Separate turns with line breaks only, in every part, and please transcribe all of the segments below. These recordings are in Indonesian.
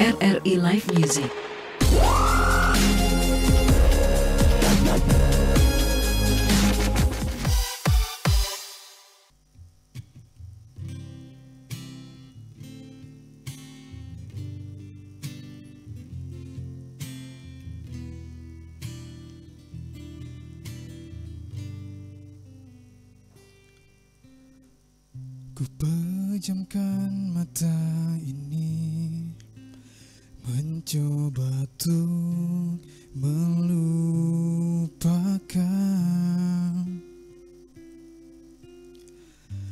RRI Live Music.
Ku pejamkan mata ini, mencoba untuk melupakan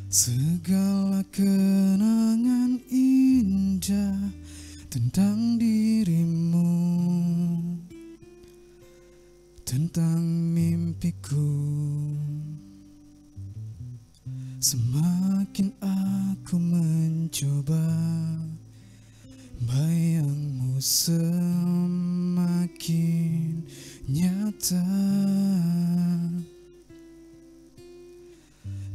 segala kenangan indah tentang dirimu, tentang mimpiku. Semakin aku mencoba, bayangmu semakin nyata,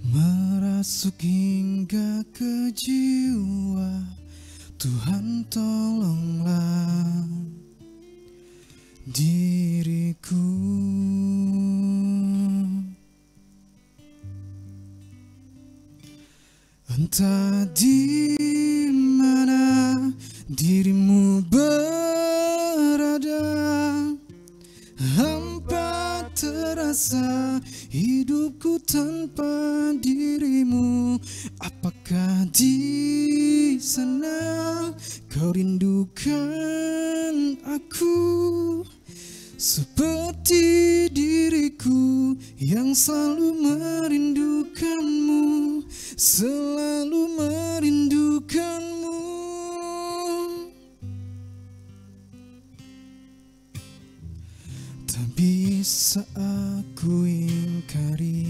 merasuk hingga ke jiwa. Tuhan tolonglah diriku. Entah di mana dirimu berada, hampa terasa hidupku tanpa dirimu. Apakah di sana kau rindukan aku seperti diriku yang selalu merindukanmu, selalu merindukanmu. Tak bisa aku ingkari,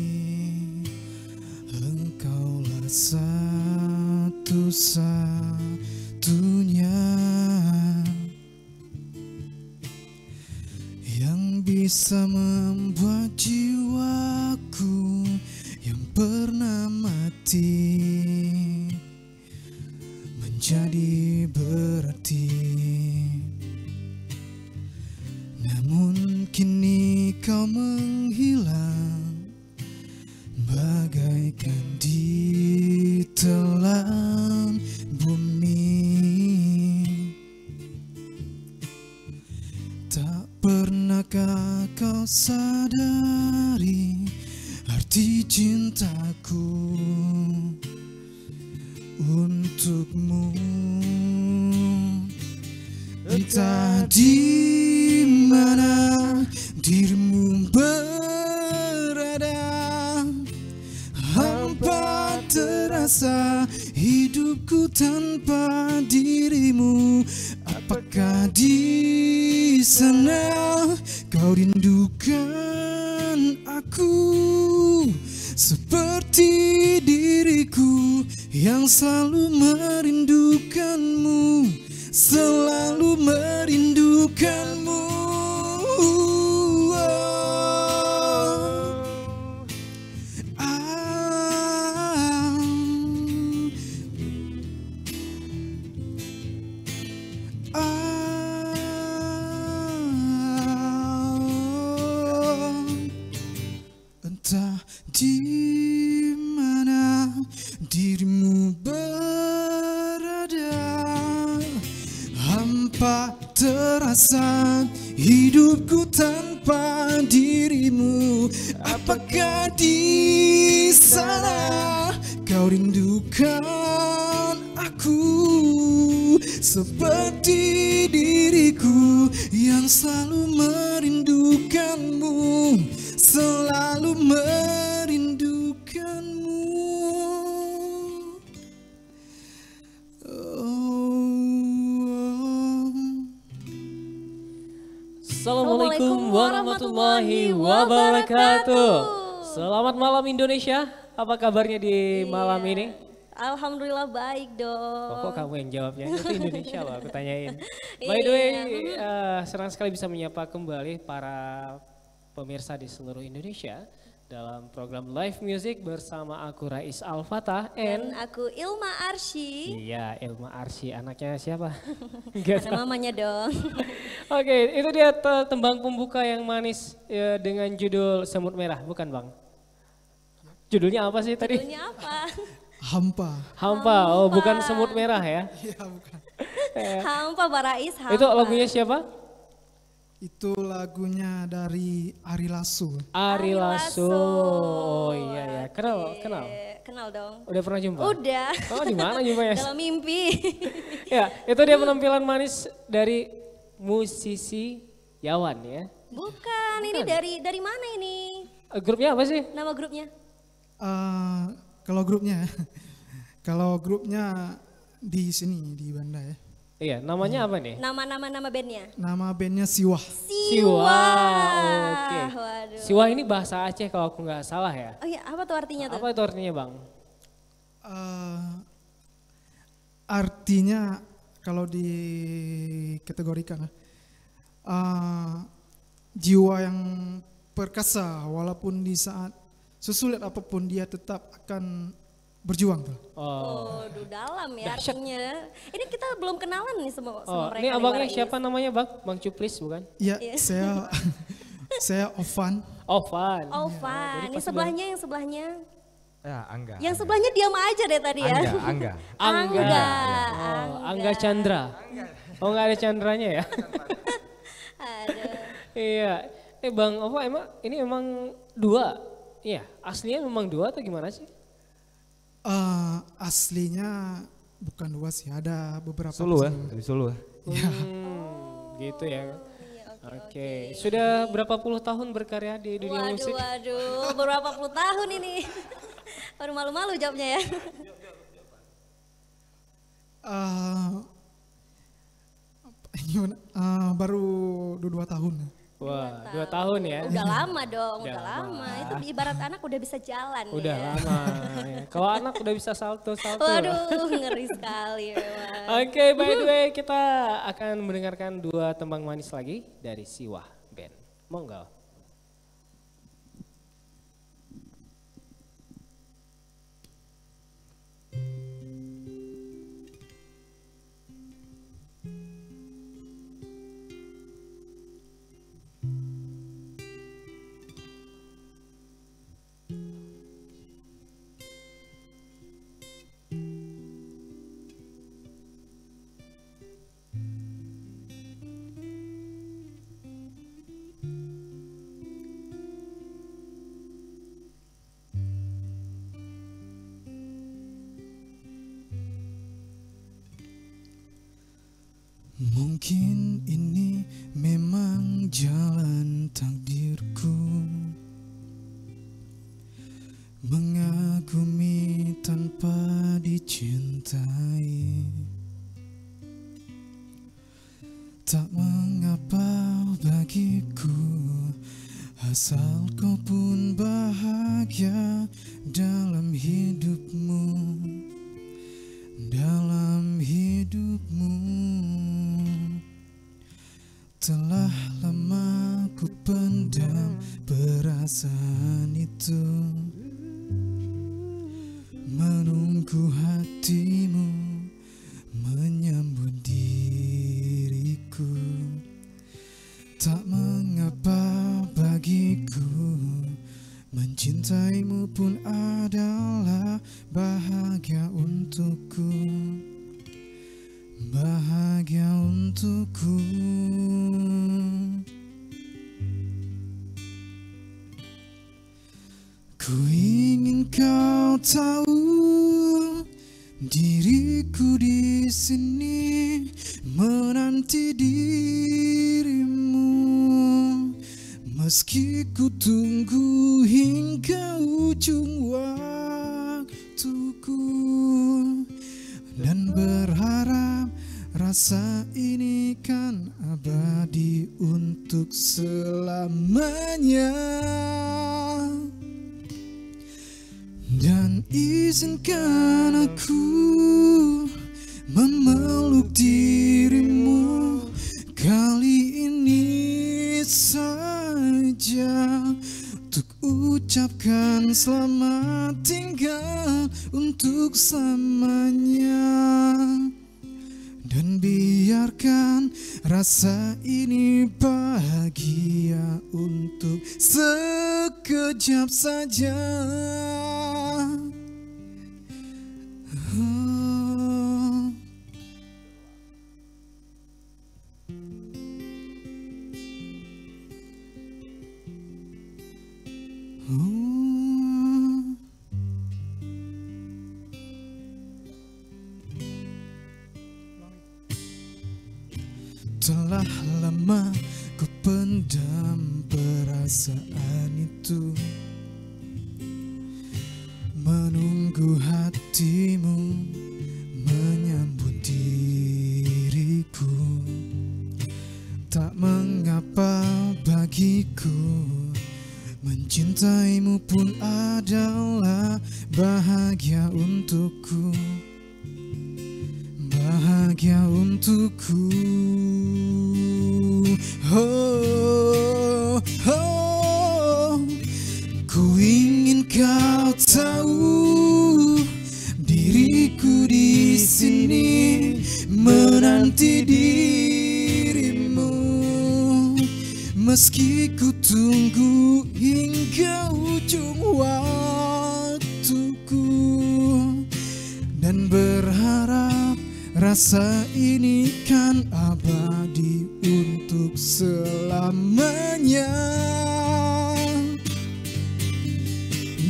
engkaulah satu-satunya yang bisa membuat jiwaku yang pernah mati menjadi berarti. Namun kini kau menghilang bagaikan ditelan bumi. Tak pernahkah kau sadari arti cintaku untukmu? Entah di mana dirimu berada, hampa terasa hidupku tanpa dirimu. Apakah di sana kau rindukan aku seperti diriku yang selalu merindukanmu, selalu merindukanmu. Entah di mana dirimu berada, hampa terasa hidupku tanpa dirimu. Apakah di sana kau rindukan aku seperti diriku yang selalu merindukanmu, selalu merindukanmu.
Assalamualaikum warahmatullahi wabarakatuh. Selamat malam Indonesia. Apa kabarnya di malam ini?
Alhamdulillah baik dong.
Kok kamu yang jawabnya? Itu Indonesia loh aku tanyain. By the way, senang sekali bisa menyapa kembali para pemirsa di seluruh Indonesia. dalam program Live Music bersama aku Rais Al-Fatah
Dan
and
aku Ilma Arsy.
iya Ilma Arsy, anaknya siapa?
Ada mamanya dong.
Oke, itu dia tembang pembuka yang manis ya, dengan judul Semut Merah, bukan Bang? Judulnya apa sih tadi?
Judulnya apa?
Hampa.
Hampa, oh bukan Semut Merah ya?
Iya bukan.
Hampa Pak Rais, hampa.
Itu lagunya siapa?
Itu lagunya dari Ari Lasso.
Ari Lasso. Oh iya ya, kenal,
Oke,
kenal.
Kenal dong.
Udah pernah jumpa?
Udah.
Oh di mana jumpanya?
Dalam mimpi.
Ya, itu dia penampilan manis dari musisi Yawan ya.
Bukan, ini dari mana ini?
Grupnya apa sih?
Nama grupnya?
Kalau grupnya, kalau grupnya di sini di Banda ya.
Iya, namanya apa nih?
Nama bandnya?
Nama bandnya Siwah.
Siwa. Oke.
Waduh.
Siwa ini bahasa Aceh kalau aku nggak salah ya.
Oh iya, apa tuh artinya tuh?
Apa itu artinya Bang?
Artinya kalau dikategorikan jiwa yang perkasa walaupun di saat sesulit apapun dia tetap akan berjuang tuh.
Oh.
Waduh, dalam ya
Dahsyat.
artinya. Ini kita belum kenalan nih sama
Oh,
mereka.
ini
nih,
abangnya
Pak
siapa
Rais.
namanya Bang? Bang Cuplis bukan?
Ya
Iya.
saya Ovan.
Ovan.
Oh,
jadi
Van. Ini
pas
sebelahnya, yang sebelahnya.
Ya, Angga.
Yang sebelahnya diam aja deh tadi ya.
Angga.
Angga.
Angga.
Oh, Angga Chandra. Oh nggak ada Chandranya ya?
Aduh.
Iya. Bang Ova ini emang dua? Iya, aslinya memang dua atau gimana sih?
Aslinya bukan dua sih, ada beberapa.
Solo ya,
personil.
dari Solo ya.
Gitu ya.
Iya,
Oke. Sudah berapa puluh tahun berkarya di dunia musik?
Waduh, berapa puluh tahun ini. Baru malu-malu jawabnya ya.
Baru 2 tahun.
Wah, 2 tahun ya.
Udah lama dong,
Udah
udah
lama.
lama. Itu ibarat anak udah bisa jalan
Udah
ya.
lama. Ya. Kalau anak udah bisa salto-salto.
Waduh, ngeri sekali memang.
Oke, by the way kita akan mendengarkan 2 tembang manis lagi dari Siwah Band. Monggo.
Mungkin ini memang jalan takdirku, mengagumi tanpa dicintai. Tak mengapa bagiku, asal kau pun bahagia dalam hidupmu, dalam hidupmu. Telah lama ku pendam perasaan itu, menunggu hatimu menyambut diriku. Tak mengapa bagiku, mencintaimu pun adalah bahagia untukku, bahagia untukku. Ku ingin kau tahu, diriku di sini menanti dirimu, meski ku tunggu hingga ujung waktuku, dan berharap rasa ini kan abadi untuk selamanya. Dan izinkan aku memeluk dirimu kali ini saja, untuk ucapkan selamat tinggal untuk selamanya. Dan biarkan rasa ini bahagia untuk sekejap saja. Telah lama ku pendam perasaan itu, menunggu hatimu menyambut diriku. Tak mengapa bagiku, mencintaimu pun adalah bahagia untukku. Bahagia untukku. Oh, oh, ku ingin kau tahu, diriku di sini menanti dirimu. Meski ku tunggu hingga ujung waktuku, dan berharap rasa ini kan abadi untuk selamanya.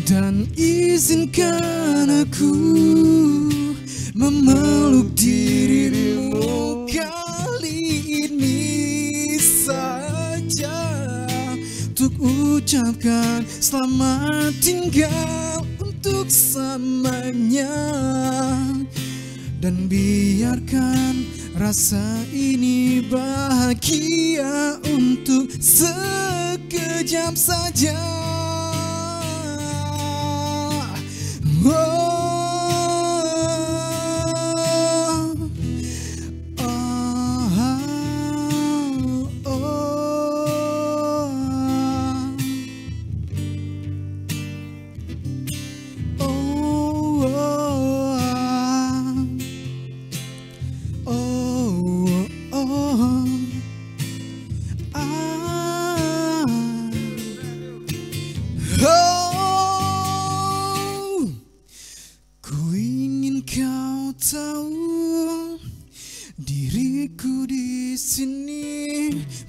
Dan izinkan aku memeluk dirimu kali ini saja, untuk ucapkan selamat tinggal untuk selamanya. Dan biarkan rasa ini bahagia untuk sekejap saja. Oh,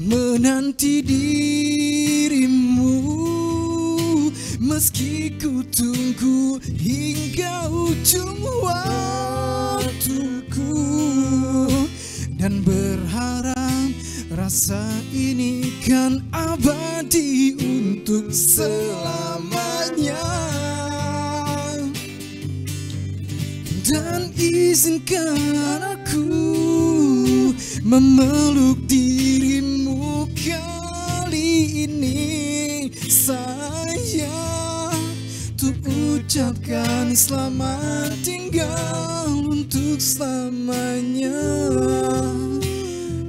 menanti dirimu. Meski ku tunggu hingga ujung waktuku, dan berharap rasa ini kan abadi untuk selamanya. Dan izinkan aku memeluk dirimu kali ini sayang, untuk ucapkan selamat tinggal untuk selamanya.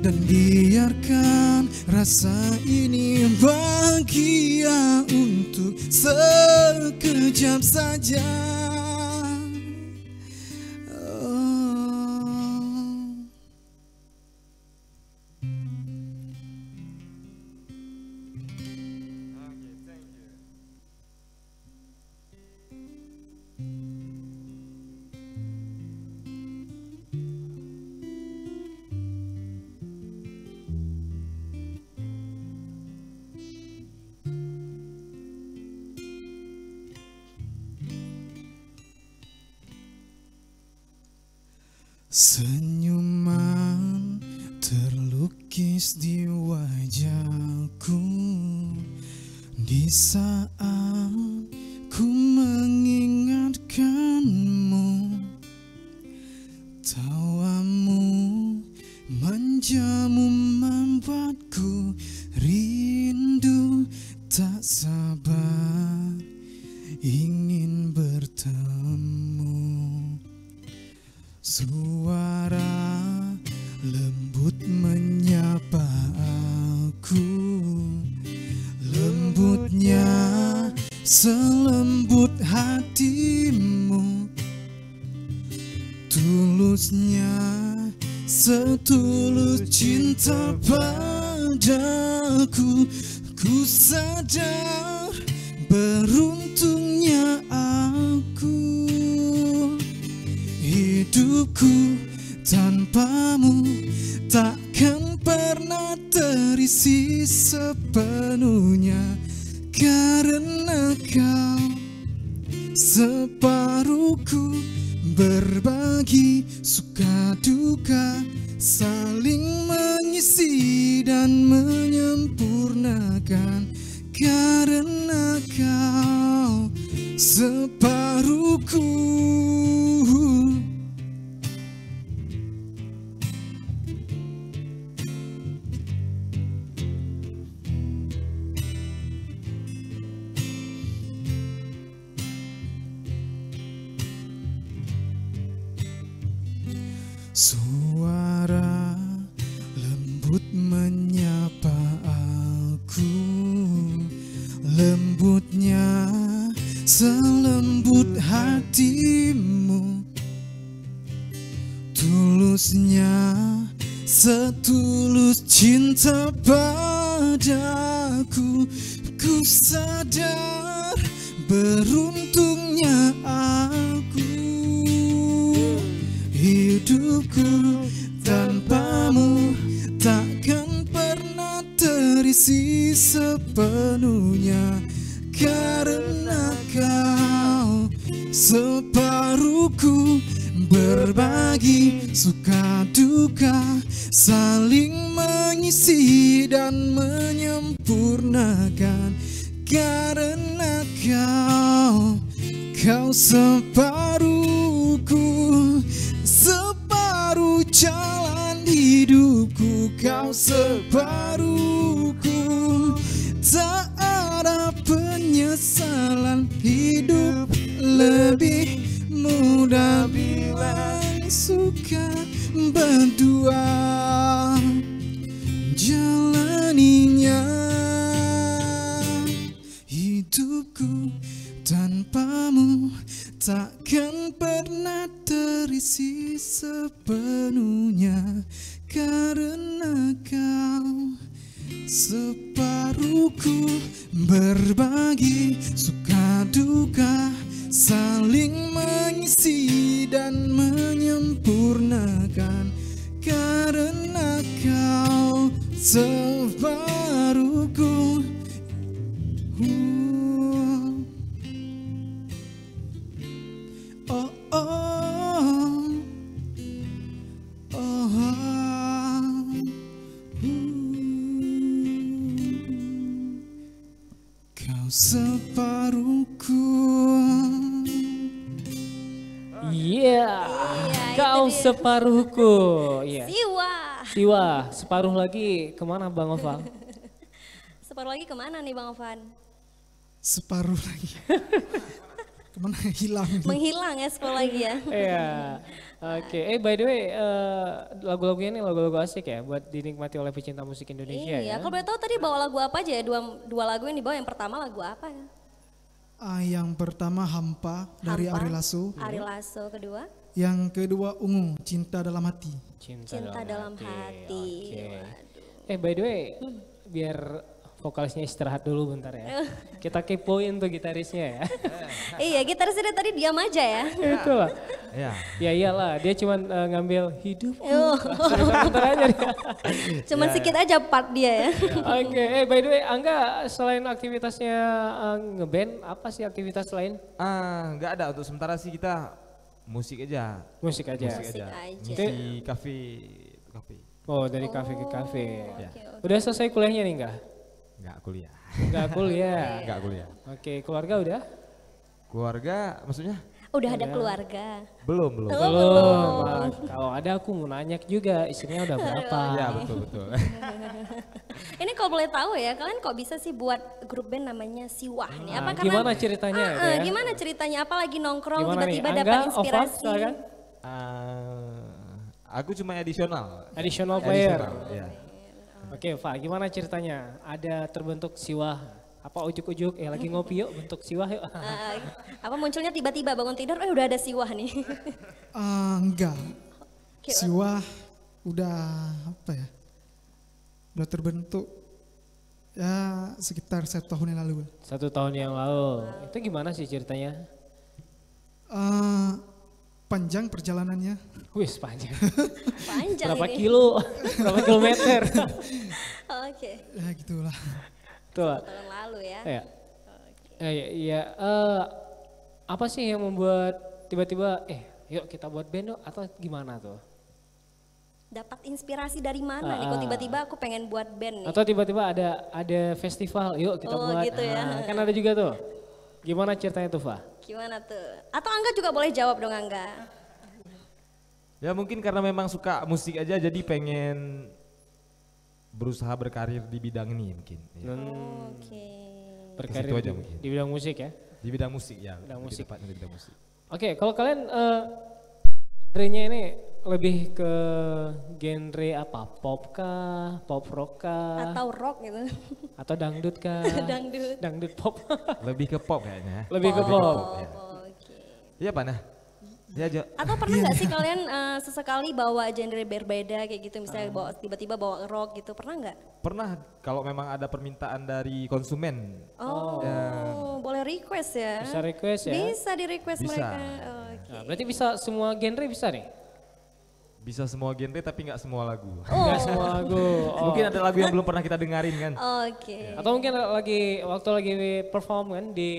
Dan biarkan rasa ini bahagia untuk sekejap saja. Senyuman terlukis di wajahku di saat ku mengingatkanmu. Tawamu manjamu membuatku rindu, tak sabar ingin bertemu. Suara lembut menyapa aku, lembutnya selembut Tulusnya setulus cinta padaku, ku sadar beruntungnya aku. Hidupku tanpamu takkan pernah terisi sepenuhnya, karena kau separuhku, berbagi suka duka, saling mengisi dan menyempurnakan, karena kau separuhku. Suara lembut menyapa aku, lembutnya selembut hatimu, tulusnya setulus cinta padaku. Ku sadar beruntungnya aku. Hidupku tanpamu takkan pernah terisi sepenuhnya, karena kau separuhku, berbagi suka duka, saling mengisi dan menyempurnakan, karena kau separuhku. Separuh jalan hidupku, kau separuhku. Tak ada penyesalan, hidup lebih mudah bila suka berdua jalaninya. Hidupku tanpamu takkan pernah terisi sepenuhnya, karena kau separuhku, berbagi suka duka, saling mengisi dan menyempurnakan, karena kau separuhku. Separuhku.
Iya, kau separuhku. Iya.
Siwa.
Separuh lagi kemana Bang Oval?
Separuh lagi kemana nih Bang Ovan?
Separuh lagi. Kemana hilang?
Menghilang ya separuh lagi ya.
Iya. Oke, by the way, lagu-lagunya ini lagu-lagu asik ya buat dinikmati oleh pecinta musik Indonesia ya.
Iya, kalau boleh tahu tadi bawa lagu apa aja ya? Dua lagu yang dibawa, yang pertama lagu apa ya?
Yang pertama Hampa dari Ari Lasso.
Ari Lasso, kedua?
Yang kedua Ungu, Cinta Dalam Hati.
Cinta dalam hati.
By the way, biar vokalisnya istirahat dulu bentar ya. Kita kepoin tuh gitarisnya ya.
Iya, gitarisnya tadi diam aja ya.
Itulah.
Ya.
Ya iyalah, dia cuma ngambil hidup.
Bentar
aja dia.
Cuman sedikit aja part dia ya.
Oke, by the way, Angga selain aktivitasnya ngeband, apa sih aktivitas lain?
Nggak ada, untuk sementara sih kita musik aja.
Musik aja.
Ngisi kafe.
Oh, dari kafe ke kafe.
Ya.
Udah selesai kuliahnya nih enggak?
Nggak kuliah.
Enggak kuliah.
Nggak kuliah.
Oke, keluarga udah?
Keluarga maksudnya?
Udah ada keluarga?
Belum.
Belum. Kalau ada aku mau nanya juga istrinya udah berapa?
Iya betul.
Ini kalau boleh tahu ya, kalian kok bisa sih buat grup band namanya Siwah nih? Apa karena
gimana ceritanya?
Gimana ceritanya? Apalagi nongkrong
Gimana
tiba-tiba
nih?
dapat
Angga,
inspirasi?
Ovan, kan?
Aku cuma additional.
Additional player.
Iya.
Oke, Pak, gimana ceritanya? Ada terbentuk Siwah. Apa ujuk-ujuk lagi ngopi yuk bentuk siwah yuk.
Apa munculnya tiba-tiba bangun tidur, udah ada siwah nih.
Enggak.
Kayak-
Siwah udah apa ya? Udah terbentuk ya sekitar 1 tahun yang lalu.
1 tahun yang lalu. Itu gimana sih ceritanya?
Panjang perjalanannya.
Wih panjang.
Panjang
Berapa
ini.
kilo? Berapa kilometer?
Oke,
Ya gitulah.
Tuh.
tahun lalu ya.
Ya. Iya. Apa sih yang membuat tiba-tiba yuk kita buat band yuk atau gimana tuh?
Dapat inspirasi dari mana nih? Kok tiba-tiba aku pengen buat band nih?
Atau tiba-tiba ada festival, yuk kita
Oh,
buat.
gitu ya.
Kan ada juga tuh. Gimana ceritanya tuh, Fa?
Gimana tuh? Atau Angga juga boleh jawab dong Angga.
Ya mungkin karena memang suka musik aja jadi pengen berusaha berkarir di bidang ini mungkin. Ya.
Oke.
Berkarir
Kesitu aja
di,
mungkin.
di bidang musik ya.
Di bidang musik ya.
Bidang
lebih
musik.
tepatnya di bidang musik.
Oke, kalau kalian genrenya ini lebih ke genre apa? Pop kah? Pop rock kah?
Atau rock gitu.
Atau dangdut kah?
Dangdut.
Dangdut pop.
Lebih ke pop kayaknya.
Lebih ke pop.
Ya.
Oke.
Iya Pak Nah. Ya Jo.
Atau pernah nggak sih kalian sesekali bawa genre berbeda kayak gitu, misalnya bawa tiba-tiba bawa rock gitu, pernah nggak?
Pernah kalau memang ada permintaan dari konsumen.
Oh, boleh request ya?
Bisa request ya?
Bisa di request
Bisa.
mereka. Oke.
Nah, berarti bisa semua genre bisa nih?
Bisa semua genre tapi nggak semua lagu.
Enggak semua lagu. Oh.
Mungkin ada lagu yang belum pernah kita dengarin kan.
Oke.
Atau mungkin waktu lagi perform kan di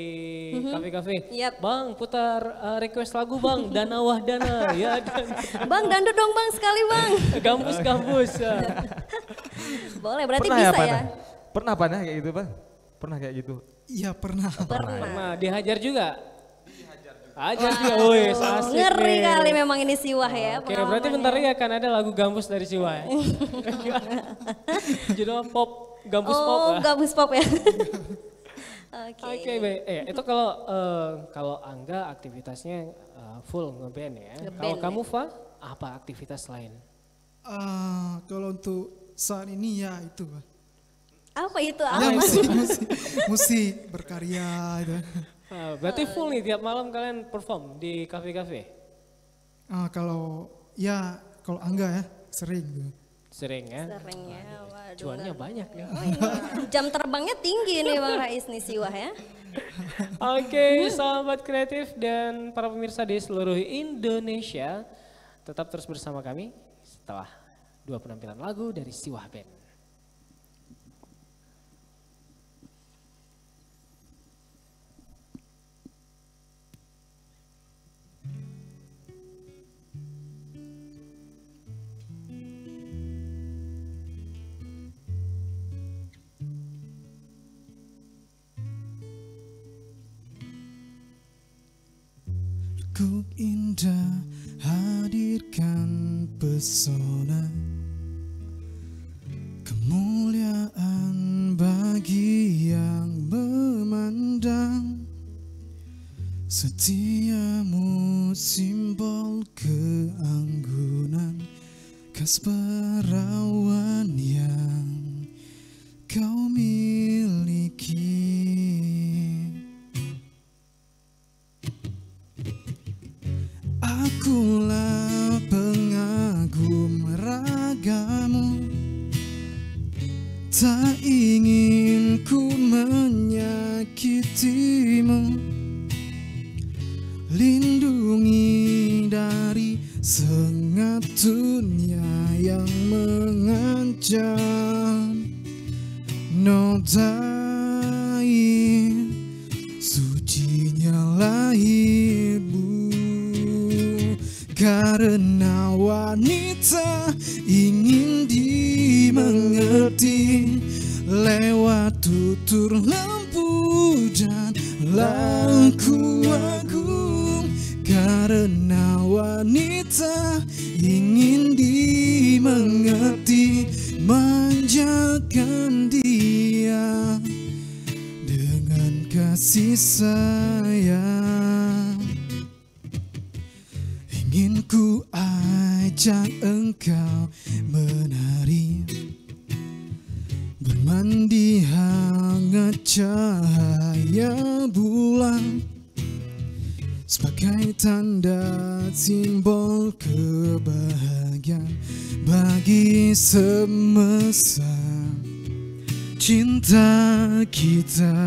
kafe-kafe.
Yap.
Bang putar request lagu bang, Dana Wahdana. Ya dan
Bang dangdut dong bang sekali bang.
gambus-gambus.
Boleh, berarti
Pernah
bisa
Pak
ya?
Nah? Pernah Pak Nah kayak gitu Pak? Pernah kayak gitu?
Iya pernah.
Pernah dihajar juga? Hajar juga, wih asik nih.
Ngeri kali memang ini siwah ya.
Oke, berarti bentar lagi akan ada lagu gambus dari Siwa ya? Judul pop, gambus pop.
Oh, gabus pop ya. Oke.
Oke, baik. Itu kalau Angga aktivitasnya full ngeband ya.
Ngeband,
Kalau
ya.
kamu Fa, apa aktivitas lain?
Kalau untuk saat ini ya itu.
Apa itu?
Ya
Apa?
musik berkarya itu.
Berarti full nih tiap malam kalian perform di kafe-kafe?
Kalau Angga ya sering gitu.
Sering ya?
Sering ya. Waduh.
Cuannya banyak ya.
Oh, iya. Jam terbangnya tinggi nih Bang Rais nih siwah ya.
Oke, sahabat kreatif dan para pemirsa di seluruh Indonesia, tetap terus bersama kami setelah 2 penampilan lagu dari Siwah Band.
Ku indah hadirkan pesona, kemuliaan bagi yang memandang, setiamu simbol keanggunan, khas perawan yang kau miliki. Akulah pengagum ragamu, tak ingin ku menyakitimu, lindungi dari sengat dunia yang mengancam. Nodai sucinya lahirmu, karena wanita ingin dimengerti lewat tutur lembu dan laku agung. Karena wanita ingin dimengerti, manjakan dia dengan kasih sayang. Ingin ku ajak engkau menari, bermandi hangat mengingat cahaya bulan sebagai tanda simbol kebahagiaan bagi semesta cinta kita.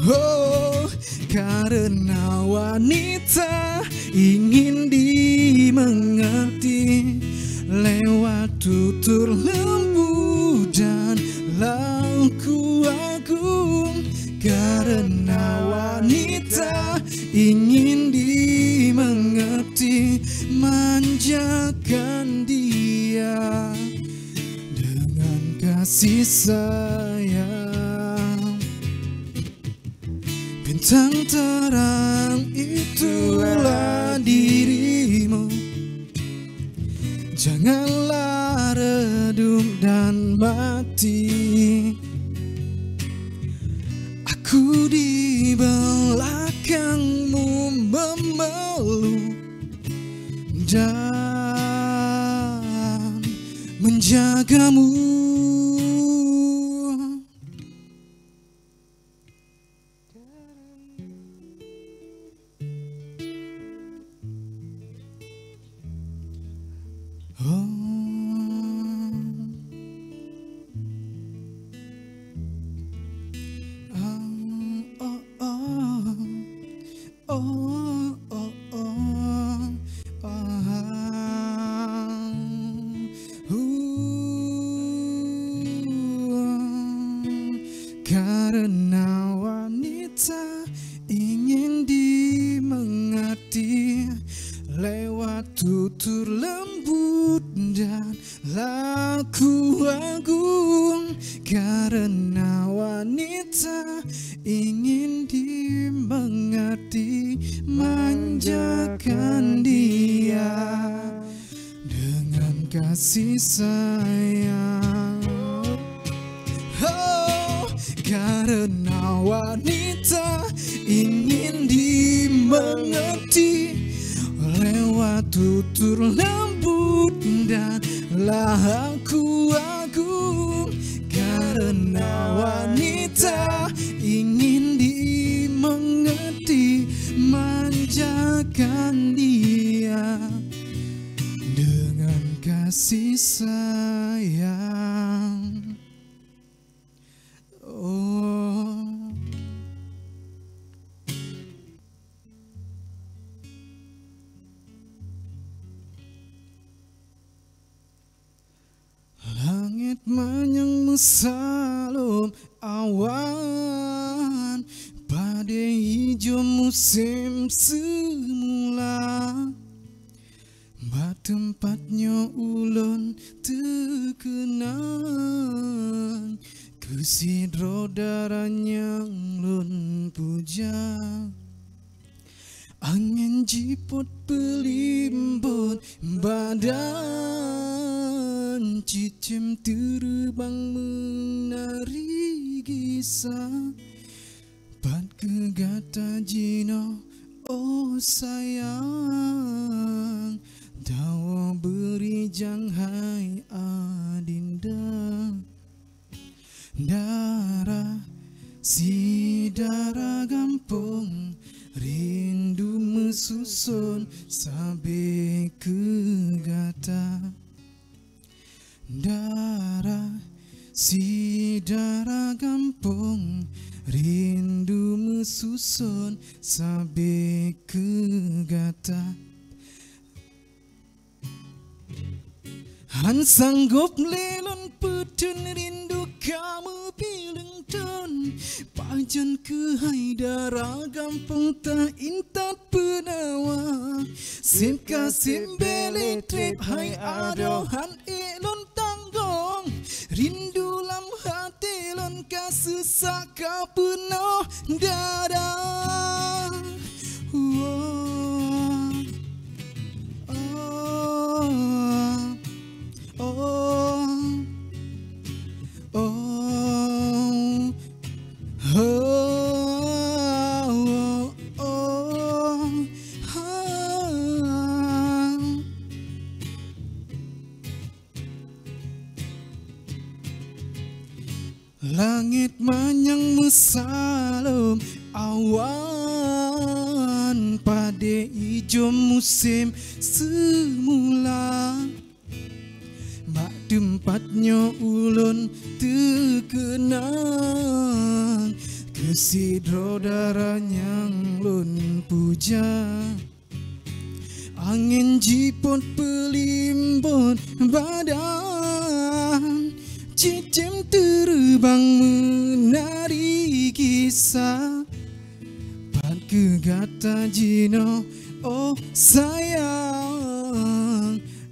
Oh, karena wanita ingin dimengerti lewat tutur lembut dan lauku agung. Karena wanita ingin dimengerti, manjakan dia dengan kasih sayang. Bintang terang itulah dirimu, janganlah redup dan mati. Aku di belakangmu memeluk dan menjagamu. Karena wanita ingin dimengerti lewat tutur lembut dan laku agung. Karena wanita ingin dimengerti, manjakan dia dengan kasih sayang. Oh, karena wanita ingin dimengerti lewat tutur lembut dan laku agung. Karena wanita ingin dimengerti, manjakan dia dengan kasih sayang. Oh, langit menyang salam awan, badai hijau musim semula. Tempatnya ulun terkenang, kesidro darahnya ulun puja. Angin jiput pelimbut badan, cicim terbang menari kisah. Pat kegata jino oh sayang, dawa beri janghai adinda. Darah si darah gampung, rindu mesusun sampai kegata. Darah si darah gampung, rindu mesusun sampai kegata. Han sanggup lelon petun rindu kamu bilang ton, pajan ke haidara gampang tak intat penawa. Sim kasim beli trip hai adohan elon tanggong, rindu lam hati lon kasesak ka penuh darah. Langit manyang mesalom awan pada ijo musim semula. Mak tempatnya ulun terkenang kesidro darah yang lun puja. Angin jipot pelimbon badan, cicim terbang menari kisah. Pan kegata jino oh sayang,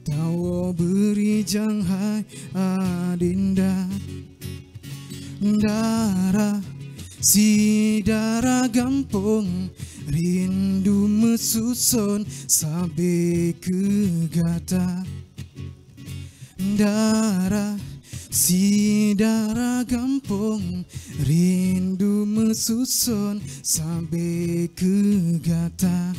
tawa beri janghai adinda. Darah si darah gampung, rindu mesusun sampai ke gata. Darah si darah gampung, rindu mesusun sampai ke gata.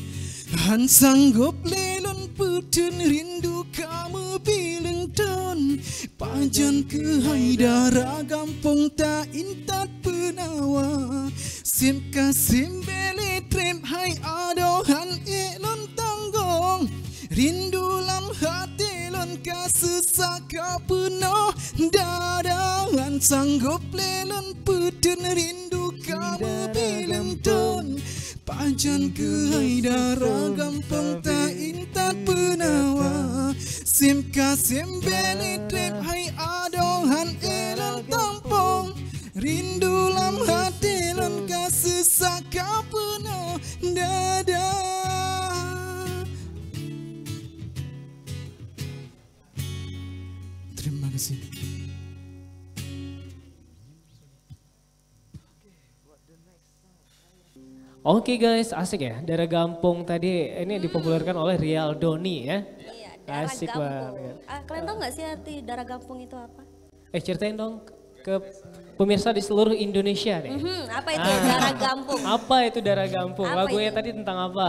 Han sanggup lelon putun rindu kamu bilang don. Pajan ke hai darah gampung tak intat penawa. Sim kasim beli trem hai adohan elon tanggong. Rindu lam hati lon kasesaka penuh dadahan. Sanggup lelon putun rindu kamu bilang don. Pajan ke hai darah gampang tak intat penawa. Sim kasim beli trip hai adohan elon tampong. Rindu lam hati lon kasesaka penuh dada. Terima kasih.
Oke guys, asik ya. Darah Gampung tadi ini dipopulerkan oleh Rial Doni ya.
Iya, darah
Asik
gampung.
banget.
Kalian tahu nggak sih arti darah gampung itu apa?
Ceritain dong ke pemirsa di seluruh Indonesia deh.
Apa itu darah gampung?
Apa itu Darah Gampung?
Apa
Lagunya
itu?
tadi tentang apa?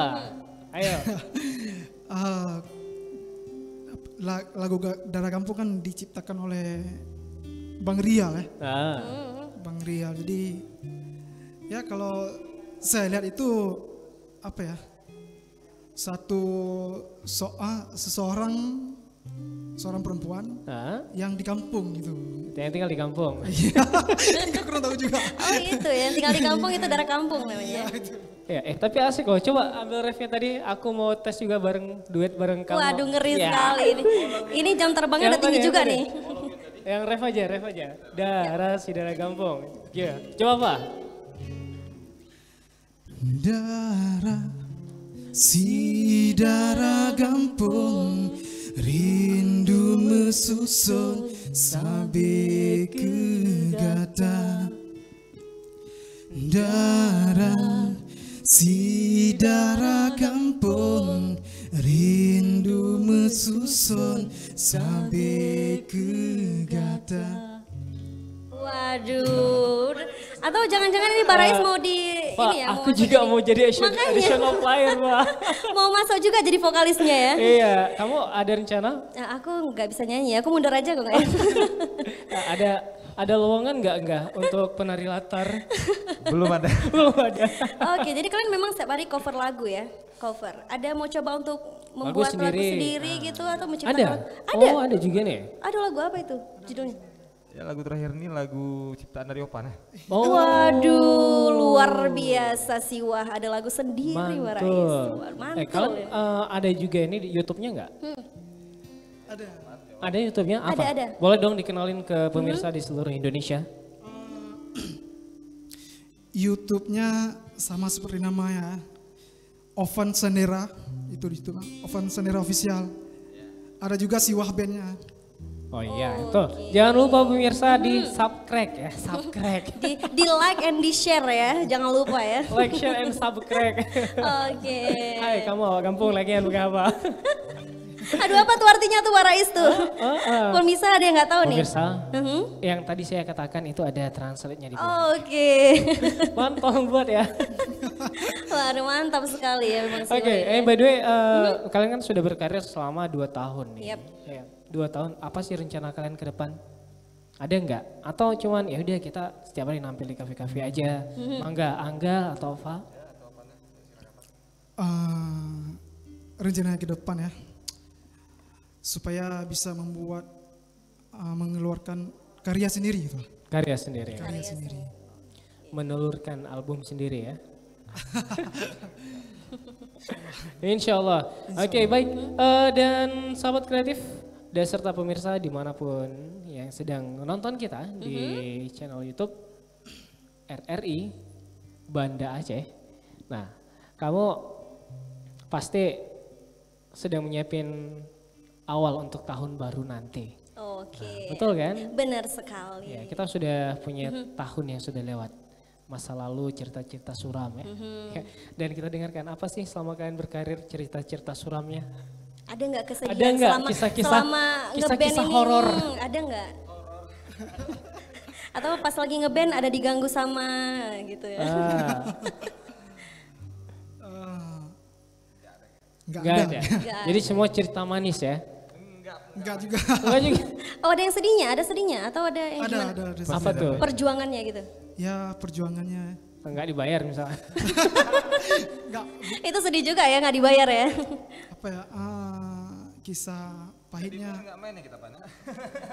Ayo.
Ah, lagu Darah Gampung kan diciptakan oleh Bang Rial ya.
Nah,
Bang Rial. Jadi ya kalau saya lihat itu apa ya? Seseorang perempuan
nah,
yang di kampung gitu.
yang tinggal di kampung.
Enggak kurang tahu juga.
Oh itu yang tinggal di kampung itu darah kampung namanya.
Ya, tapi asik loh. Coba ambil refnya tadi. Aku mau tes juga duet bareng kamu.
Waduh ngeri
Ya.
sekali ini. Ini jam terbangnya udah
Yang
tinggi
tadi,
juga
yang
nih.
tadi. Yang ref aja. Darah si Darah Gampung. Ya, coba apa?
Darah si darah gampung, rindu mesusun sampai ke gata. Darah si darah gampung, rindu mesusun sampai ke gata.
Waduh. Atau jangan-jangan ini Barais mau di
Pak,
ini ya?
aku juga mau jadi
Makanya.
additional player, Pak.
Mau masuk juga jadi vokalisnya ya?
Iya, kamu ada rencana?
Nah, aku nggak bisa nyanyi, aku mundur aja kok nggak ya?
Nah, ada lowongan nggak untuk penari latar?
Belum ada.
Belum ada.
Oke, jadi kalian memang setiap hari cover lagu ya? Cover. Ada mau coba untuk membuat lagu sendiri gitu atau menciptakan?
Ada? Oh, ada juga nih.
Ada lagu apa itu judulnya?
Ya lagu terakhir ini lagu ciptaan dari Opa nah.
Oh,
Waduh, luar biasa sih. Wah, ada lagu sendiri Barais.
mantul.
Mantul.
Kalian
Ya.
ada juga ini di YouTube-nya nggak?
Ada.
Ada YouTube-nya apa?
Ada.
Boleh dong dikenalin ke pemirsa di seluruh Indonesia.
YouTube-nya sama seperti namanya, Ovan Sendera, itu di situ, Ovan Sendera Official. Ada juga si Wahbandnya.
Oh iya, itu. Jangan lupa pemirsa di subscribe ya, subscribe.
Di like and di share ya, jangan lupa ya.
Like, share, and subscribe.
Oke.
Hai, kamu awak kampung lagi bukan apa?
Aduh apa tuh artinya tuh Barais tuh? Pemirsa ada yang nggak tahu nih?
Pemirsa,
Mhm.
yang tadi saya katakan itu ada translate-nya di bawah.
Oke.
Tolong buat ya.
Waduh mantap sekali ya memang
Oke,
Siwa ini.
by the way, kalian kan sudah berkarir selama 2 tahun nih.
Yap.
Ya, 2 tahun, apa sih rencana kalian ke depan? Ada nggak? Atau cuman ya udah kita setiap hari nampil di kafe-kafe aja. Mangga, Angga atau Ova?
Rencana ke depan ya, supaya bisa mengeluarkan karya sendiri gitu.
Karya sendiri.
Karya sendiri.
Menelurkan album sendiri ya. Insya Allah. Oke, baik. Dan sahabat kreatif dan serta pemirsa dimanapun yang sedang menonton kita di channel YouTube RRI Banda Aceh. Nah, kamu pasti sedang menyiapin awal untuk tahun baru nanti.
Oke.
Betul kan?
Benar sekali.
Ya, kita sudah punya tahun yang sudah lewat. Masa lalu cerita-cerita suram ya. Dan kita dengarkan apa sih selama kalian berkarir cerita-cerita suramnya?
Ada nggak kesedihan
Ada nggak
selama selama ngeband
kisah-kisah
ini?
horor?
Ada nggak? Atau pas lagi ngeband ada diganggu sama gitu ya?
Enggak
Enggak
ada.
ada. Jadi semua cerita manis ya?
Enggak juga.
Enggak juga.
Oh ada yang sedihnya? Ada sedihnya? Atau ada yang gimana?
Ada.
Apa tuh?
Perjuangannya gitu?
Ya perjuangannya.
Enggak dibayar misalnya.
Enggak,
Itu sedih juga ya nggak dibayar ya?
apa ya, kisah pahitnya.
Nggak main ya kita Pan.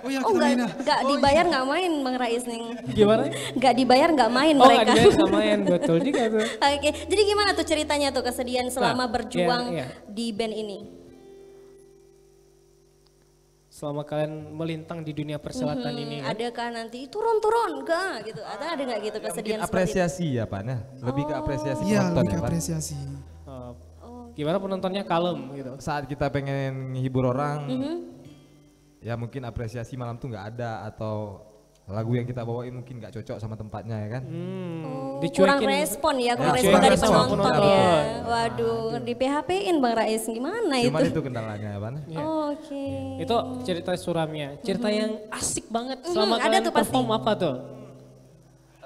Oh ya
Oh
kita main ya.
nggak dibayar nggak main Bang Rais nih.
Gimana?
Nggak dibayar nggak main
Oh enggak
mereka.
dibayar nggak main, betul juga tuh.
Oke, jadi gimana tuh ceritanya tuh kesedihan selama
Nah,
berjuang
iya.
di band ini?
Selama kalian melintang di dunia persilatan ini kan?
Adakah nanti turun gak gitu? Atau ada nggak gitu
Mungkin
kesedihan seperti itu?
apresiasi ya Pan ya. Lebih ke apresiasi
Iya,
penonton
lebih
ya
ke
Pan.
apresiasi.
Gimana penontonnya kalem gitu?
Saat kita pengen menghibur orang, ya mungkin apresiasi malam tuh nggak ada atau lagu yang kita bawain mungkin nggak cocok sama tempatnya ya kan.
Oh,
Dicuekin.
kurang respon ya, kurang
Ya,
respon
kurang
dari
respon
penonton
penonton.
ya. Waduh, di PHP-in Bang Rais gimana
Cuman
itu?
itu kendalanya ya Pan.
Iya.
Oke.
Itu cerita suramnya, cerita yang asik banget selama
ada
kalian
tuh pasti.
perform apa tuh?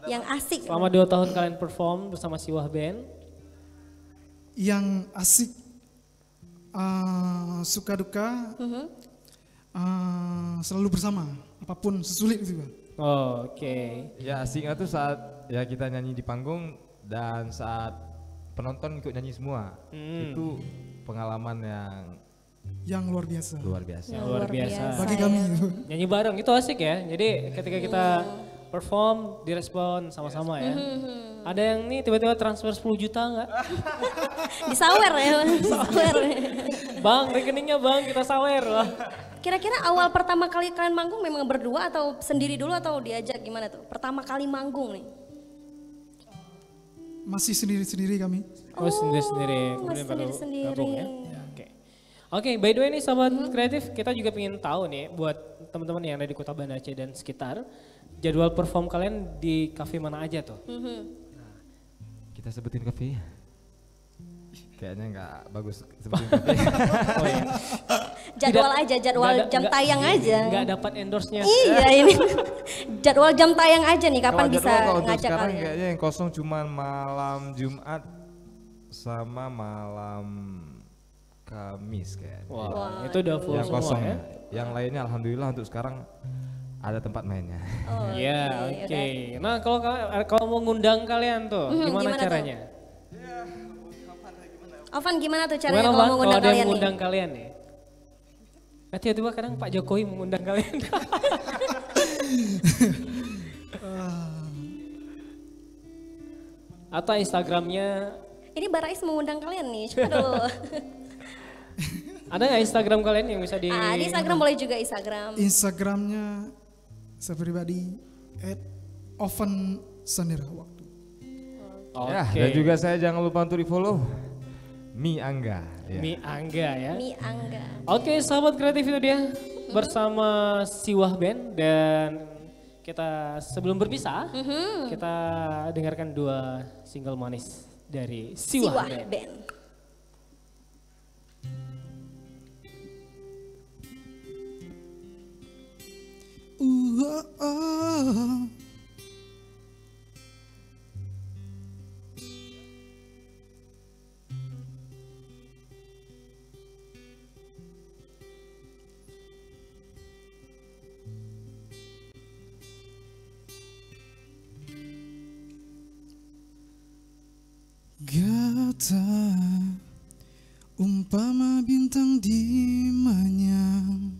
Yang asik.
Selama 2 tahun kalian perform bersama Siwah Band,
Yang asik, suka duka, selalu bersama, apapun sesulit itu Bang.
oke.
Ya asiknya tuh saat ya kita nyanyi di panggung dan saat penonton ikut nyanyi semua. Itu pengalaman
Yang luar biasa
luar biasa.
Yang luar biasa.
bagi
ya.
kami.
Nyanyi bareng itu asik ya. Jadi ketika kita perform direspon sama-sama ya. Ada yang nih tiba-tiba transfer 10 juta enggak?
Disawer ya, disawer.
Bang, rekeningnya bang kita sawer lah.
Kira-kira awal pertama kali kalian manggung memang berdua atau sendiri dulu atau diajak gimana tuh? Pertama kali manggung nih.
Masih sendiri-sendiri kami.
Oh sendiri-sendiri.
masih
Kemudian baru
sendiri-sendiri.
gabung ya. Oke. Oke, by the way nih sahabat kreatif, kita juga pengen tahu nih buat teman-teman yang ada di Kota Banda Aceh dan sekitar, jadwal perform kalian di kafe mana aja tuh?
Kita sebutin kafe. Kayaknya nggak bagus sebutin kafe.
Oh iya.
Jadwal aja, jadwal jam tayang aja.
Enggak dapat endorse-nya.
Iya ini jadwal jam tayang aja nih kapan
Kalau
bisa
jadwal kalau untuk
ngajak
sekarang
kalian?
kayaknya yang kosong cuman malam Jumat sama malam Kamis kayaknya.
Wah, itu udah full
Yang
semua
kosong
ya.
Yang lainnya alhamdulillah untuk sekarang ada tempat mainnya.
Iya, oke. Nah, kalau mau ngundang kalian tuh, gimana
gimana tuh?
caranya?
Ovan gimana tuh caranya
Gimana
kalau
Bang,
mau
kalau
ngundang
ada yang
kalian nih?
mengundang kalian nih? Tiba-tiba kadang Pak Jokowi mengundang kalian. Atau Instagramnya,
Ini Barais mengundang kalian nih, coba dulu.
ada nggak Instagram kalian yang bisa di...
Di Instagram boleh juga Instagram.
Instagramnya saya pribadi @ovensanera waktu.
Oke.
Ya, dan juga saya jangan lupa untuk di follow Mi Angga. Ya.
Mi Angga ya.
Mi Angga.
Oke, sahabat kreatif itu dia bersama Siwah Band dan kita sebelum berpisah kita dengarkan 2 single manis dari Siwah,
Siwah
Band.
Band.
Oh, oh. Kita umpama bintang di manyang,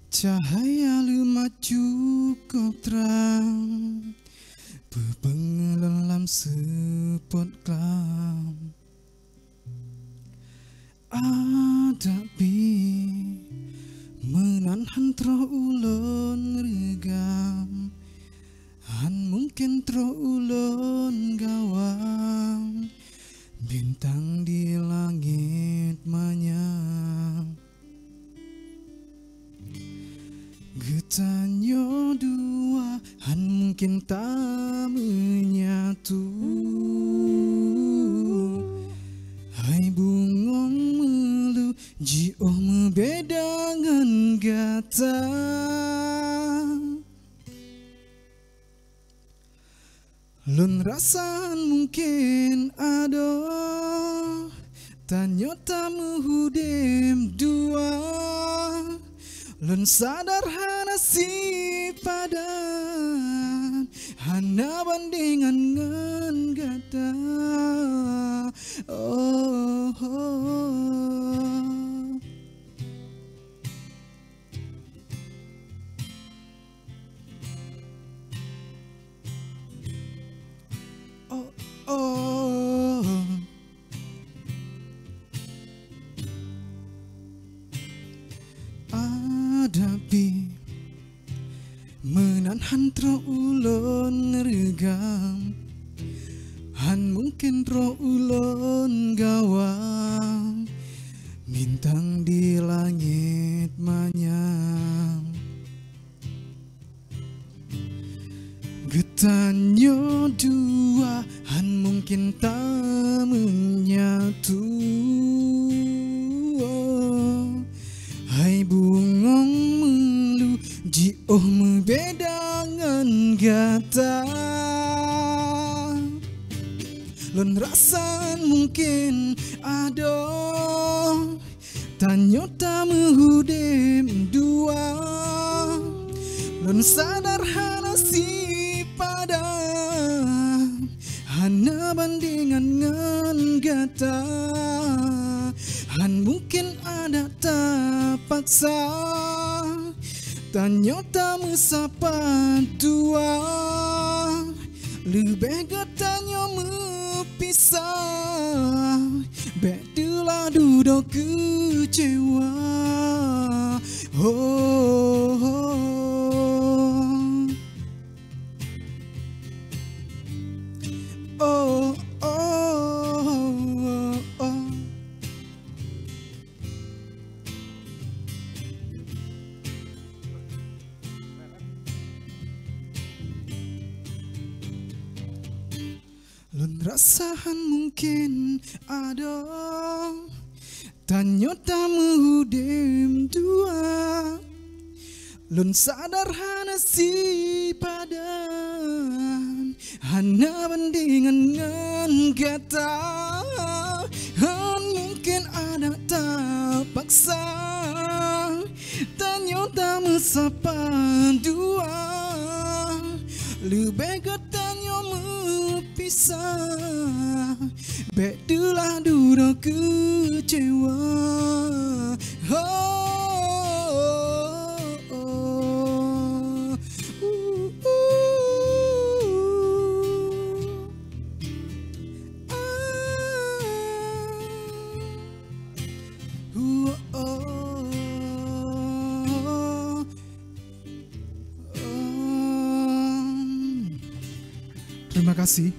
cahaya lemah cukup terang, bebengelam sepot kelam. Adapi menahan tro ulun regam, han mungkin tro ulun gawang, bintang di langit manyang. Getanyo dua han mungkin tak menyatu, hai bungong melu jioh membedangan gata. Lun rasan mungkin ada, tanyo tamu hudem dua. Lun sadar hana si padan, hana bandingan ngan gata. Oh, oh. Oh, adapi menahan tro ulun regam, han mungkin tro ulun gawang, bintang di langit manyang. Getanyo dua han mungkin tak menyatu, hai bungong melu jioh membedangan gata. Lun rasan mungkin ada, tanyo tamu hudem dua. Lun sadar hana si padan, hana bandingan ngan gata. Han mungkin ada tak paksa, tanyo tamu sapa dua. Lebih getanyo mepisah, betulah duduk kecewa. Oh, oh, oh, oh, oh, oh. Lun rasahan mungkin ada, tanyo tamu hudem dua. Lun sadar hana si padan, hana bandingan ngan gata. Han mungkin ada tak paksa, tanyo tamu sapa dua. Lebih getanyo mepisah, betulah duduk kecewa. Oh, oh, oh. Terima kasih.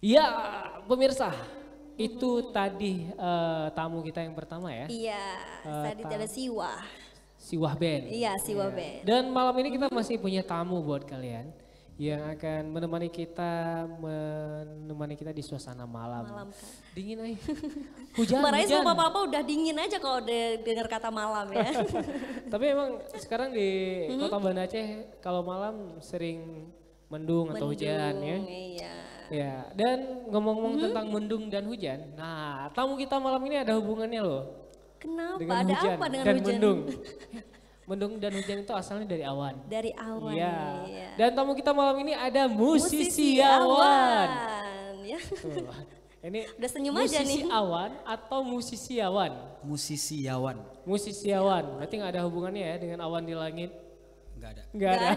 Ya, pemirsa, itu tadi tamu kita yang pertama ya.
Iya, tadi ada Siwah.
Siwah Band.
Iya, Siwah Band.
Dan malam ini kita masih punya tamu buat kalian yang akan menemani kita di suasana malam.
Malam kan.
Dingin aja. Hujan.
Kemarin
hujan.
sama papa udah dingin aja kalau dengar kata malam ya.
Tapi emang sekarang di Kota Banda Aceh kalau malam sering mendung atau hujan ya.
Iya.
Ya, dan ngomong-ngomong tentang mendung dan hujan. Nah, tamu kita malam ini ada hubungannya loh.
Kenapa?
Dengan
Ada
hujan
apa dengan
dan
hujan?
mendung. Mendung dan hujan itu asalnya dari awan.
Dari awan.
Iya.
Iya.
Dan tamu kita malam ini ada musisi awan.
Ya.
Tuh. Ini
Udah senyum aja
musisi
nih.
awan atau musisi awan?
Musisi Yawan.
Musisi awan. Berarti nggak ada hubungannya ya dengan awan di langit?
Nggak ada.
Nggak ada.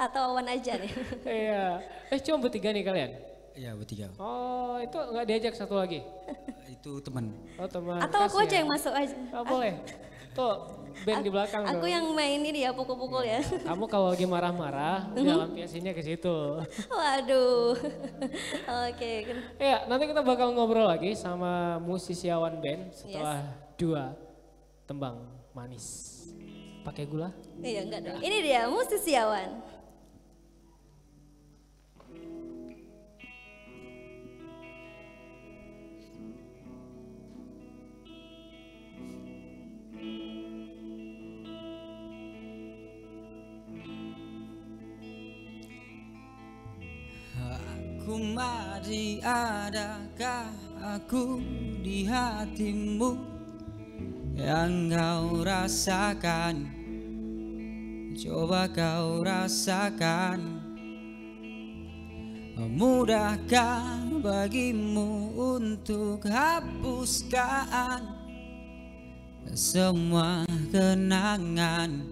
Atau awan aja nih.
Iya. Cuma bertiga nih kalian?
Iya bertiga.
Oh itu nggak diajak satu lagi?
Itu teman.
Oh teman.
Atau aku aja
kasihan.
yang masuk aja.
Oh, boleh. Tuh band di belakang
Aku
tuh.
yang main ini ya, pukul-pukul ya.
Kamu kalau lagi marah-marah, udah lampiasinnya ke situ.
Waduh. Oke.
Ya, nanti kita bakal ngobrol lagi sama musisi awan band setelah dua tembang manis. Pakai gula?
Iya enggak dong. Ini dia musisi awan.
Aku mari, adakah aku di hatimu yang kau rasakan? Coba kau rasakan. Mudahkah bagimu untuk hapuskan semua kenangan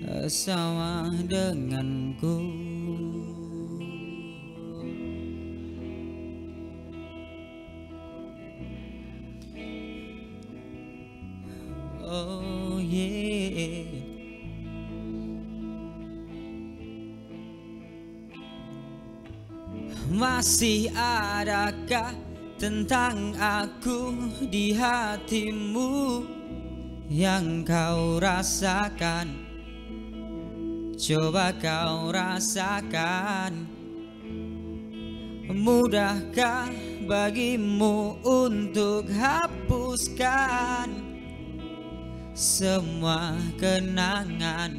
bersama denganku? Oh yeah. Masih adakah tentang aku di hatimu yang kau rasakan? Coba kau rasakan. Mudahkah bagimu untuk hapuskan semua kenangan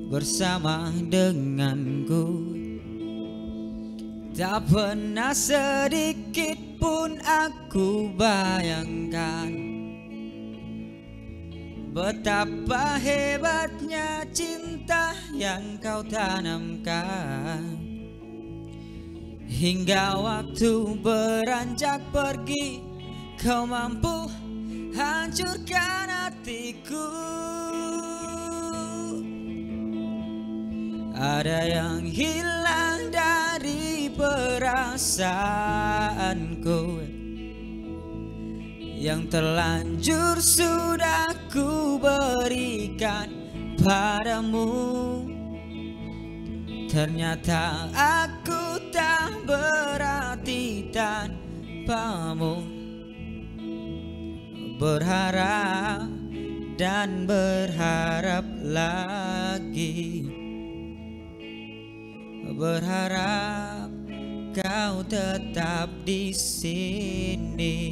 bersama denganku? Tak pernah sedikit pun aku bayangkan betapa hebatnya cinta yang kau tanamkan. Hingga waktu beranjak pergi, kau mampu hancurkan hatiku. Ada yang hilang dari perasaanku, yang terlanjur sudah ku berikan padamu. Ternyata aku tak berarti tanpamu. Berharap dan berharap lagi. Berharap kau tetap di sini.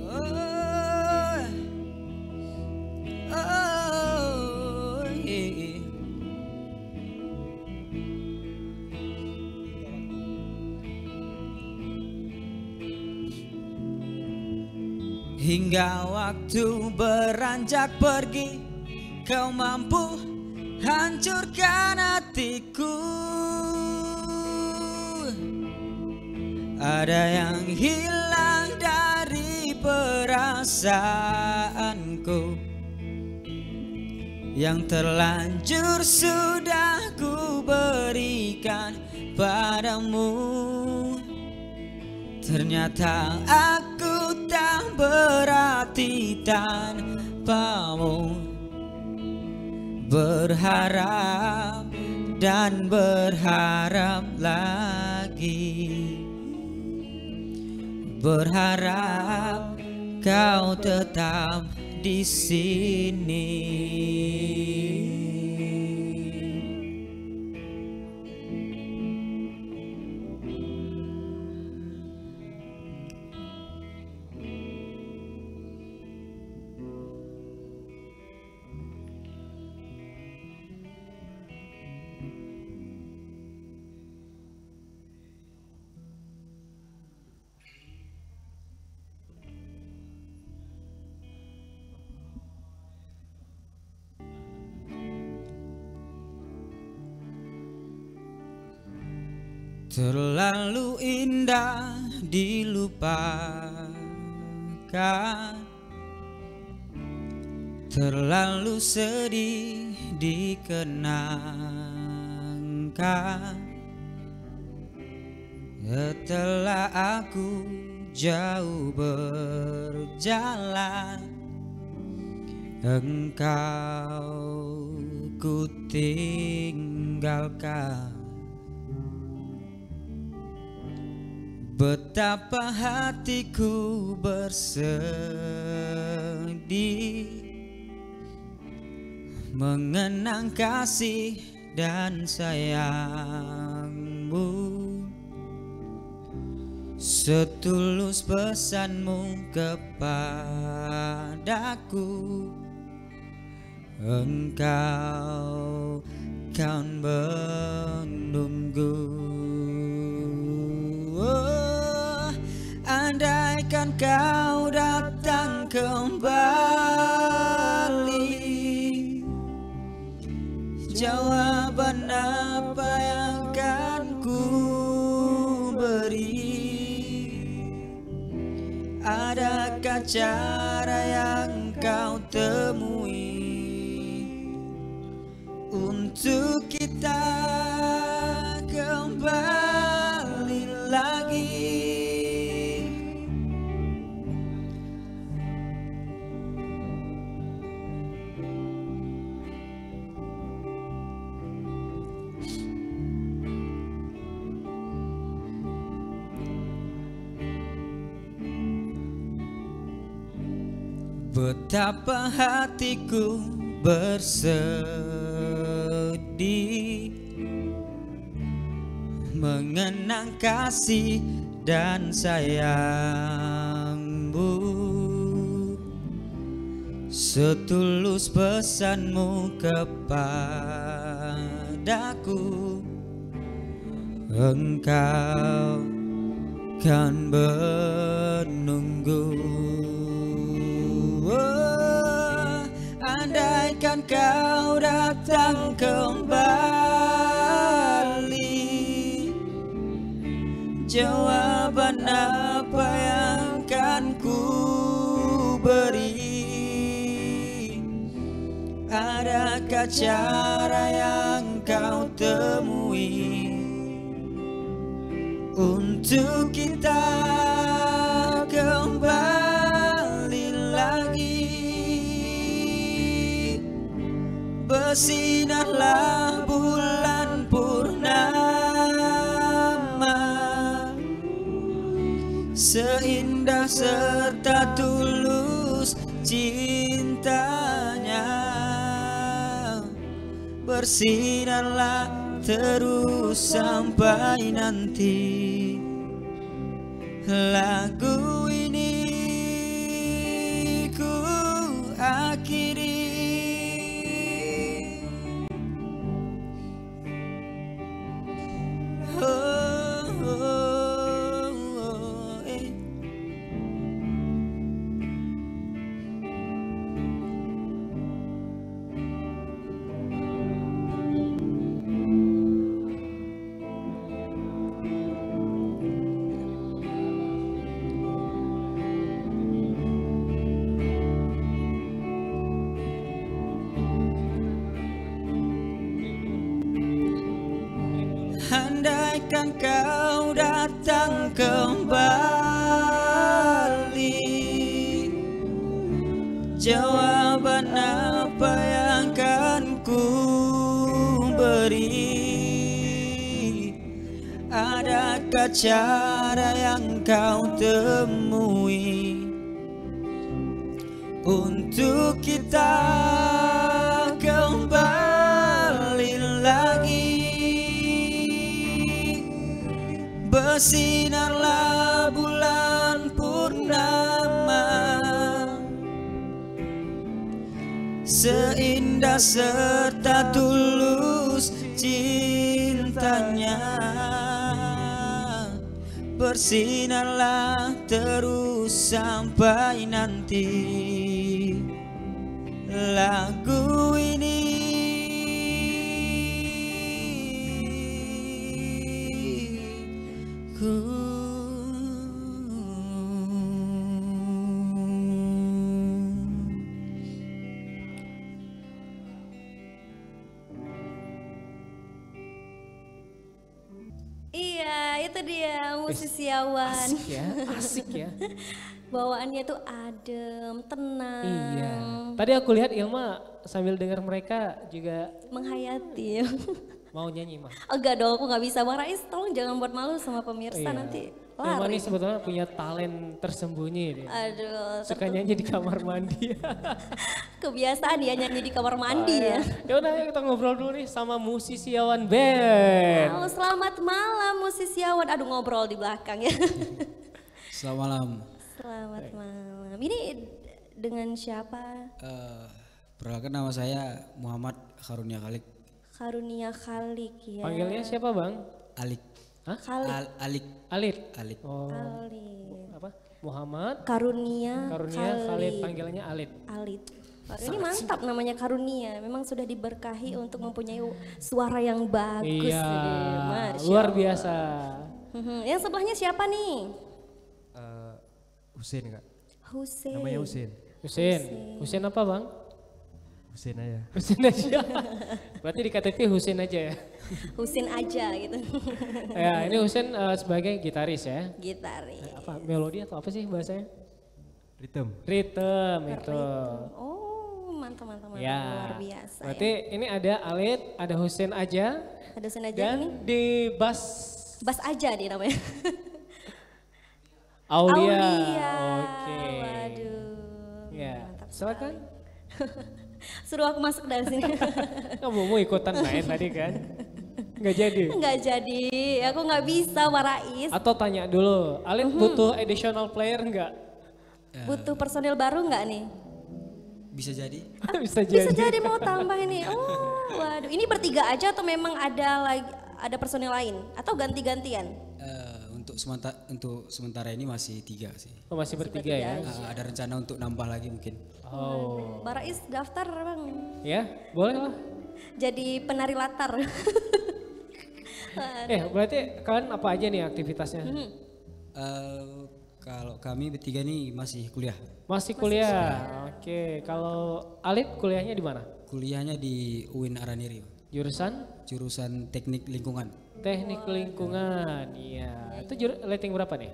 Oh, oh, yeah. Hingga waktu beranjak pergi, kau mampu hancurkan hatiku. Ada yang hilang dari perasaanku, yang terlanjur sudah ku berikan padamu. Ternyata aku tak berarti tanpamu. Berharap dan berharap lagi. Berharap kau tetap di sini. terlalu indah dilupakan, terlalu sedih dikenangkan. Setelah aku jauh berjalan, engkau ku tinggalkan. Betapa hatiku bersedih mengenang kasih dan sayangmu. Setulus pesanmu kepadaku, engkau kan menunggu. Oh, andaikan kau datang kembali, jawaban apa yang akan ku beri? Adakah cara yang kau temui untuk kita kembali lagi? Betapa hatiku bersedih mengenang kasih dan sayangmu. Setulus pesanmu kepadaku, engkau kan menunggu. Oh, andaikan kau datang kembali, jawaban apa yang akan ku beri? Adakah cara yang kau temui untuk kita kembali lagi? Bersinarlah bulan purnama, seindah serta tulus cintanya. Bersinarlah terus sampai nanti lagu ini ku akhiri. Andaikan kau datang kembali, jawaban apa yang akan ku beri? Adakah cara yang kau temui untuk kita kembali lagi? Bersinarlah bulan purnama, seindah serta tulus cintanya. Bersinarlah terus sampai nanti lagu ini
Iya, itu dia musisi Awan.
Asik ya.
Bawaannya tuh adem, tenang.
Iya. Tadi aku lihat Ilma sambil dengar mereka juga
Menghayati.
mau nyanyi mah.
Enggak dong, aku nggak bisa. Bang Rais, tolong jangan buat malu sama pemirsa
Iya.
nanti.
Ilma
Lari.
ini sebetulnya punya talent tersembunyi dia.
Aduh,
Suka nyanyi di kamar mandi.
kebiasaan dia nyanyi di kamar mandi ya.
Ya udah ayo kita ngobrol dulu nih sama musisi Awan Band.
Halo, selamat malam musisi Awan. Aduh, ngobrol di belakang ya.
Selamat malam.
Selamat malam. Ini dengan siapa?
Perkenalkan nama saya Muhammad Karunia Khalik.
Karunia Khalik ya.
Panggilnya siapa Bang?
Alik.
Hah?
Khalik.
Alik.
Alit.
Alik.
Oh,
Khalid.
apa? Muhammad
Karunia
Khalid, panggilannya Alit.
Alit. Wah, ini mantap namanya Karunia. Memang sudah diberkahi untuk mempunyai suara yang bagus.
Iya,
ini. Masya
luar
Allah.
biasa.
Yang sebelahnya siapa nih?
Husin kak,
Husein.
namanya Husin.
Husin apa Bang?
Husin aja.
Husin aja. Berarti di KTP Husin aja ya.
Husin aja gitu.
Ya, ini Husin sebagai gitaris ya.
Gitaris.
Apa melodi atau apa sih bahasanya?
Rhythm.
Rhythm itu.
Oh, mantap.
Ya.
Luar biasa.
Berarti
ya.
ini ada Alit, ada Husin aja
Ada Husin aja
dan
ini.
di bass
Bas aja dia namanya.
Aulia.
Aulia.
Oke.
Waduh.
Ya,
mantap
silakan.
Suruh aku masuk dari sini.
Kamu mau ikutan main tadi kan? Nggak jadi.
Nggak jadi, aku nggak bisa Warais.
Atau tanya dulu, Alit butuh additional player nggak?
Butuh personil baru nggak nih?
Bisa jadi.
Bisa
Bisa
jadi.
jadi mau tambah ini. Oh, waduh. Ini bertiga aja atau memang ada personil lain atau ganti-gantian?
Untuk sementara ini masih 3 sih.
Oh, masih bertiga ya?
Ada rencana untuk nambah lagi mungkin.
Oh,
Barais daftar bang.
ya boleh lah.
Jadi penari latar.
Berarti kalian apa aja nih aktivitasnya?
Kalau kami bertiga nih masih kuliah.
Masih kuliah. Oke, kalau Alit kuliahnya di mana?
Kuliahnya di UIN Araniri.
Jurusan
Teknik Lingkungan.
Teknik Lingkungan. Iya. Itu rating berapa nih?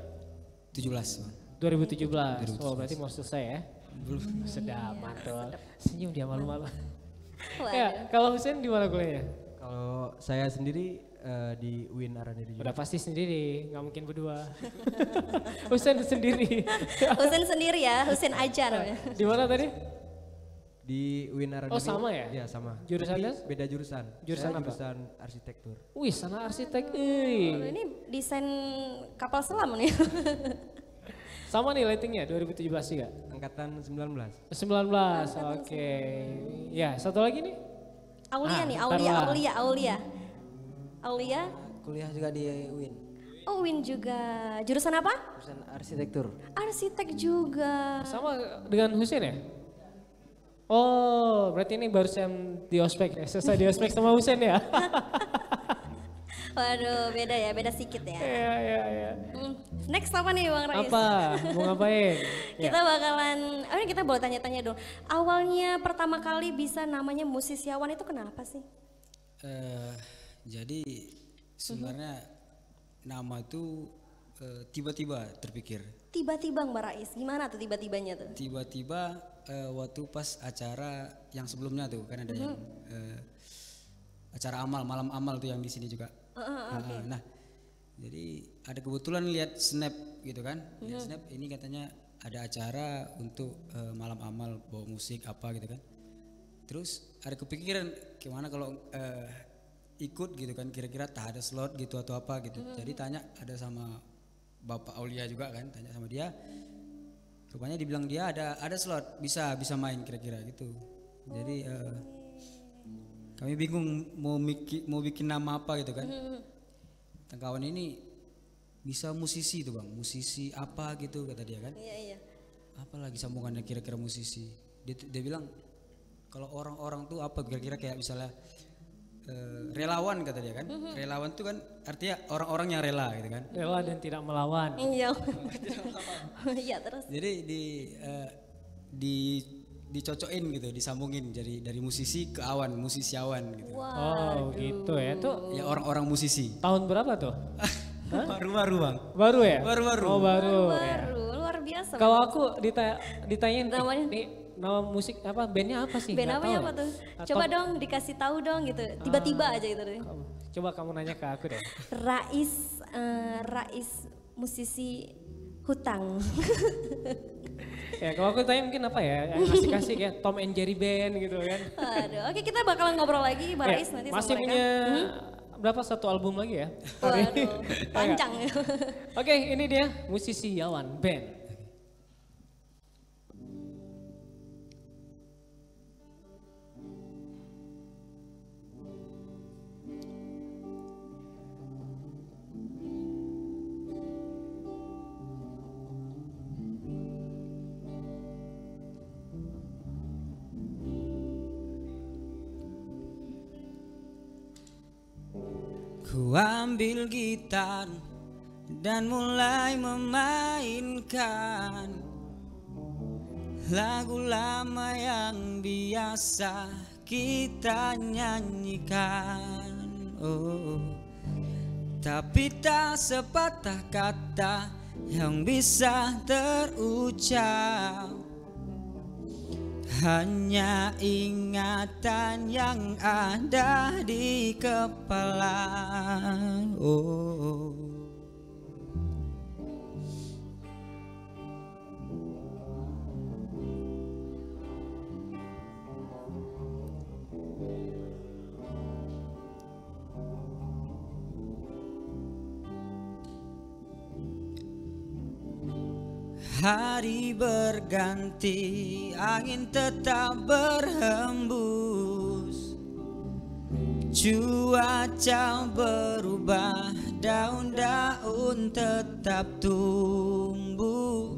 17. Bang.
2017. Oh, berarti mau selesai ya?
Belum.
Sedap, mantul. Senyum dia malu-malu.
Waduh.
Ya, kalau Husin di mana kuliahnya?
Kalau saya sendiri di UIN Araniri juga.
Udah pasti sendiri, nggak mungkin berdua. Husin sendiri.
Husin sendiri ya, Husin aja namanya.
Di mana tadi?
Di UIN Araniri.
Oh, sama ya?
Iya sama.
Jurusannya?
Tapi beda jurusan.
Jurusan
Saya
apa?
Jurusan arsitektur.
Wih, sana arsitek.
Oh, ini desain kapal selam nih.
Sama nih ratingnya 2017 juga.
Angkatan 19.
19, oke. Ya, satu lagi nih.
Aulia nih,
ntar lah.
Aulia.
Kuliah juga di UIN,
Oh, Win juga. Jurusan apa?
jurusan arsitektur.
Arsitek juga.
Sama dengan Husin ya? Oh, berarti ini barusan di ospek ya. Selesai di ospek sama Husin ya?
Waduh, beda ya, beda sedikit ya.
Iya.
Next apa nih Bang Rais?
Apa? Mau ngapain?
Kita bakalan, ini kita boleh tanya-tanya dong. Awalnya pertama kali bisa namanya musisi Awan itu kenapa sih?
Jadi sebenarnya nama itu tiba-tiba terpikir.
Tiba-tiba Mbak Rais, gimana tuh tiba-tibanya tuh?
Tiba-tiba waktu pas acara yang sebelumnya tuh kan ada yang acara amal, malam amal tuh yang di sini juga. Nah, jadi ada kebetulan lihat snap gitu kan, lihat snap ini katanya ada acara untuk malam amal bawa musik apa gitu kan. Terus ada kepikiran gimana kalau ikut gitu kan, kira-kira tak ada slot gitu atau apa gitu. Jadi tanya ada sama Bapak Aulia juga kan, tanya sama dia. Rupanya dibilang dia ada slot, bisa main kira-kira gitu. Jadi kami bingung mau bikin nama apa gitu kan. Kawan ini bisa musisi tuh Bang, musisi apa gitu kata dia kan.
Iya.
Apa lagi sambungannya kira-kira musisi? Dia bilang kalau orang-orang tuh apa kira-kira kayak misalnya relawan kata dia kan. Relawan itu kan artinya orang-orang yang rela gitu kan.
Rela dan tidak melawan.
Iya. Iya terus.
Jadi dicocokin gitu, disambungin dari musisi ke awan, musisi awan gitu.
Oh gitu ya. Tuh
Ya orang-orang musisi.
tahun berapa tuh?
Baru-baru Bang.
Baru ya?
Baru-baru.
Oh baru. Ya.
Baru luar biasa.
Kalau aku ditanyain
Namanya?
nih, nama musik apa bandnya apa sih?
Band
Nggak
namanya
tahu
apa
ya?
tuh?
Atau-
Coba dong dikasih tahu dong gitu. Tiba-tiba aja gitu deh.
Coba kamu nanya ke aku deh.
Rais musisi hutang.
Ya kalau aku tanya mungkin apa ya, yang asik-asik ya, Tom and Jerry Band gitu kan.
Aduh, oke kita bakalan ngobrol lagi Mbak
Ya,
Rais nanti
masih
sama mereka.
punya berapa satu album lagi ya?
Waduh, panjang ya.
Oke, ini dia musisi Yawan Band.
Ku ambil gitar dan mulai memainkan lagu lama yang biasa kita nyanyikan. Oh, tapi tak sepatah kata yang bisa terucap. Hanya ingatan yang ada di kepala. Oh. Hari berganti, angin tetap berhembus. Cuaca berubah, daun-daun tetap tumbuh.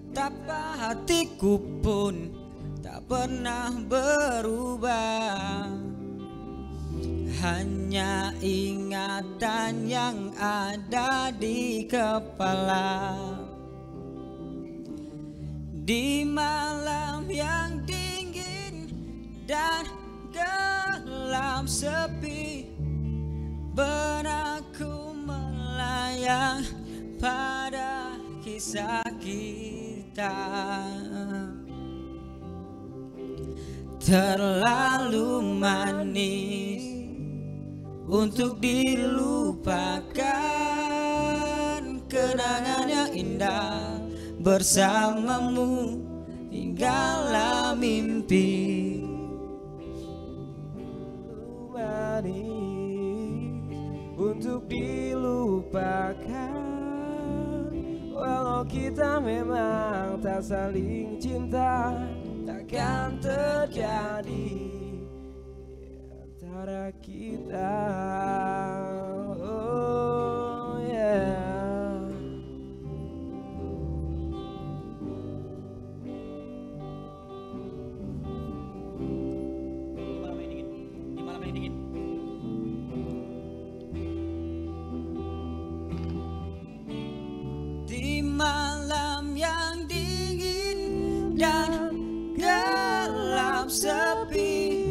Tapa hatiku pun tak pernah berubah. Hanya ingatan yang ada di kepala. Di malam yang dingin dan gelap sepi, benakku melayang pada kisah kita. Terlalu manis untuk dilupakan, kenangan yang indah bersamamu tinggallah mimpi.
Manis untuk dilupakan, walau kita memang tak saling cinta, takkan terjadi antara kita. Oh yeah.
Di malam yang dingin dan gelap sepi,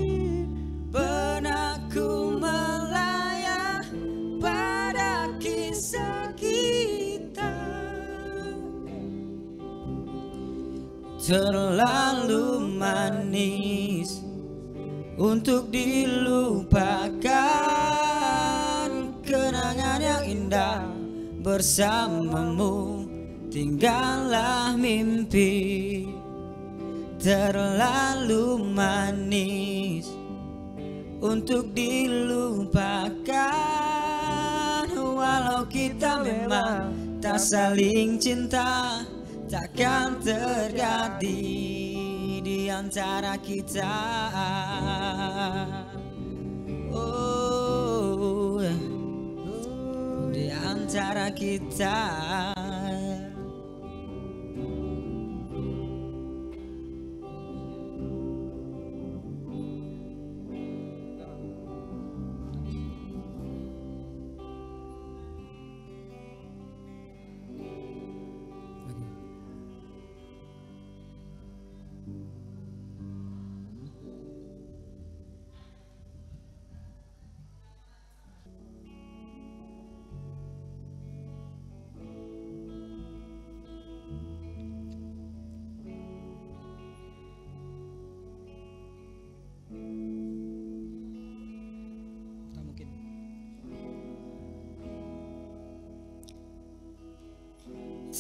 benakku melayang pada kisah kita. Terlalu manis untuk dilupakan, kenangan yang indah bersamamu tinggallah mimpi. Terlalu manis untuk dilupakan, walau kita memang tak saling cinta, takkan terjadi di antara kita. Oh, di antara kita.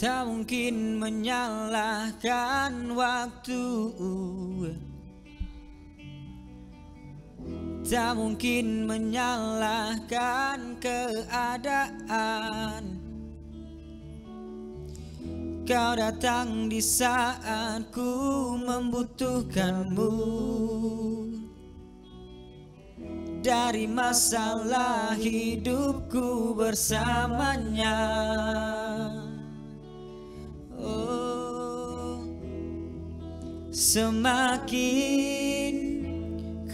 Tak mungkin menyalahkan waktu, tak mungkin menyalahkan keadaan. Kau datang di saat ku membutuhkanmu. Dari masalah hidupku bersamanya. Oh, semakin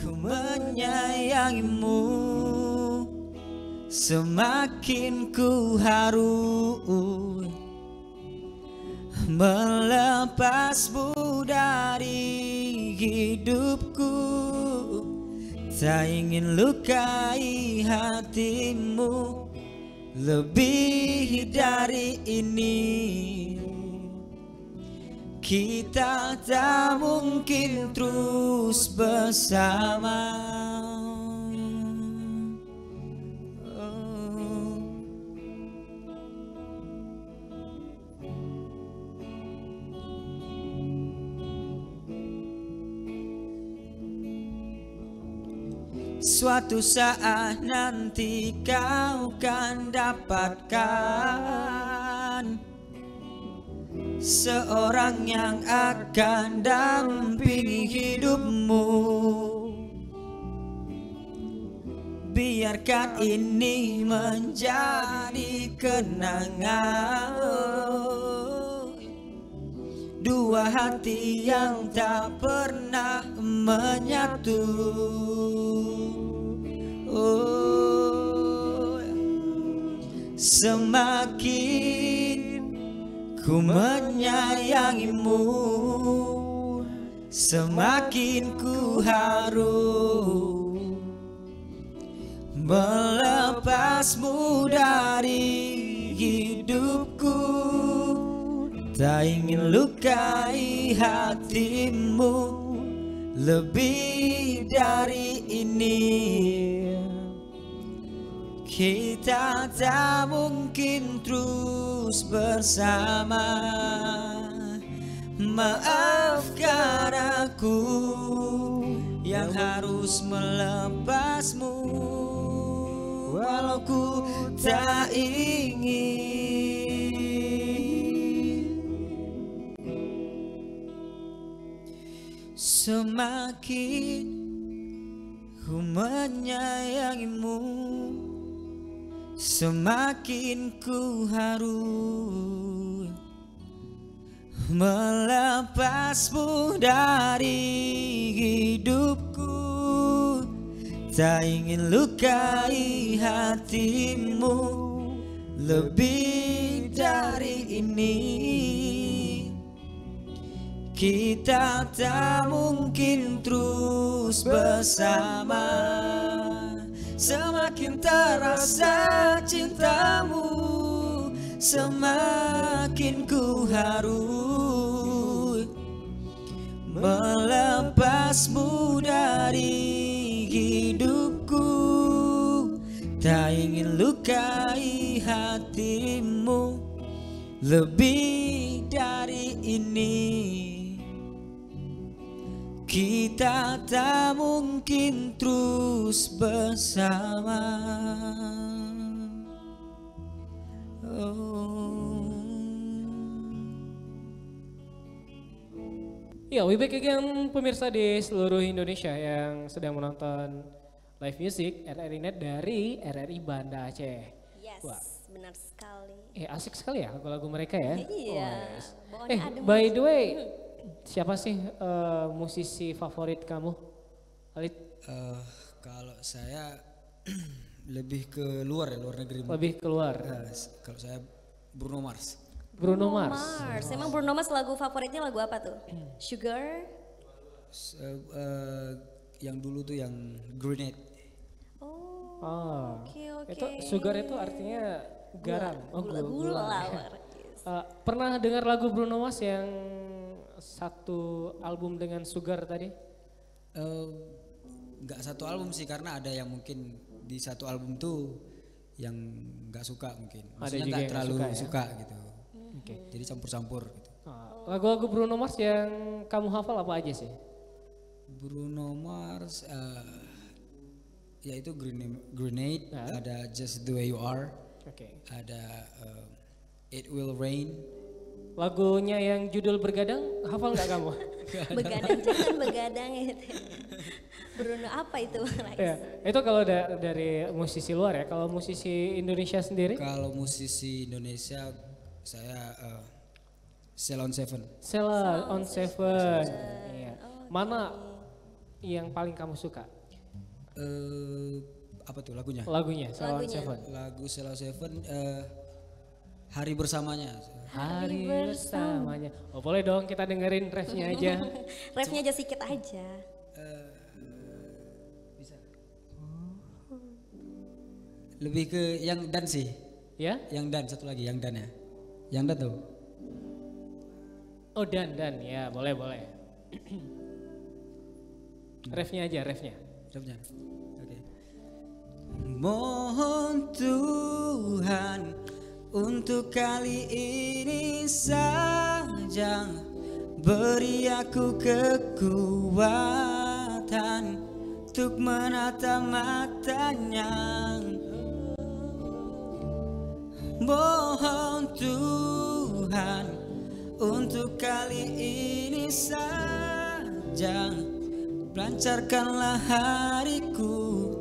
ku menyayangimu, semakin ku harus melepasmu dari hidupku. Tak ingin lukai hatimu lebih dari ini. Kita tak mungkin terus bersama. Suatu saat nanti kau kan dapatkan seorang yang akan dampingi hidupmu. Biarkan ini menjadi kenangan, dua hati yang tak pernah menyatu. Oh, semakin ku menyayangimu, semakin ku harus melepasmu dari hidupku. Tak ingin lukai hatimu lebih dari ini. Kita tak mungkin terus bersama. Maafkan aku yang harus melepasmu, walau ku tak ingin. Semakin ku menyayangimu, semakin ku harus melepasmu dari hidupku. Tak ingin lukai hatimu lebih dari ini. Kita tak mungkin terus bersama. Semakin terasa cintamu, semakin ku harus melepasmu dari hidupku. Tak ingin lukai hatimu lebih dari ini. Kita tak mungkin terus bersama.
Ya, we back again pemirsa di seluruh Indonesia yang sedang menonton live music RRI Net dari RRI Banda Aceh.
Yes,
Wah,
benar sekali.
asik sekali ya lagu-lagu mereka ya.
Iya.
Yes.
Bawaannya adem
By
banget.
the way, siapa sih musisi favorit kamu, Alit?
Kalau saya lebih ke luar ya, luar negeri.
Lebih keluar.
Kalau saya Bruno Mars.
Bruno Mars.
Emang Bruno Mars lagu favoritnya lagu apa tuh? Sugar?
Yang dulu tuh yang Grenade.
Oh,
Oh,
oke.
itu sugar itu artinya garam.
Gula.
Pernah dengar lagu Bruno Mars yang satu album dengan Sugar tadi?
Nggak satu album sih, karena ada yang mungkin di satu album tuh yang nggak suka mungkin.
Ada
Maksudnya
juga
nggak
yang
terlalu
nggak suka ya?
suka gitu.
Oke.
Jadi campur-campur gitu.
Lagu-lagu Bruno Mars yang kamu hafal apa aja sih?
Bruno Mars yaitu Grenade, ada Just the Way You Are,
Oke.
ada It Will Rain.
Lagunya yang judul Bergadang, hafal nggak kamu?
Begadang, jangan begadang gitu. Bruno apa itu?
Ya, itu kalau dari musisi luar ya. Kalau musisi Indonesia sendiri?
Kalau musisi Indonesia saya Sheila on Seven.
Sheila on Seven. Iya. Mana yang paling kamu suka?
Apa tuh lagunya?
Lagunya Sheila on Seven.
Lagu Sheila on Seven Hari Bersamanya.
Hari bersamanya. Oh boleh dong kita dengerin refnya aja.
Refnya aja sedikit aja.
Bisa. Lebih ke yang dan sih.
Ya?
Yang dan satu lagi yang dan ya. Yang dan tuh.
Oh dan ya boleh. Refnya aja refnya.
Refnya. Oke. Mohon Tuhan untuk kali ini saja beri aku kekuatan untuk menatap matanya. Mohon Tuhan untuk kali ini saja lancarkanlah hariku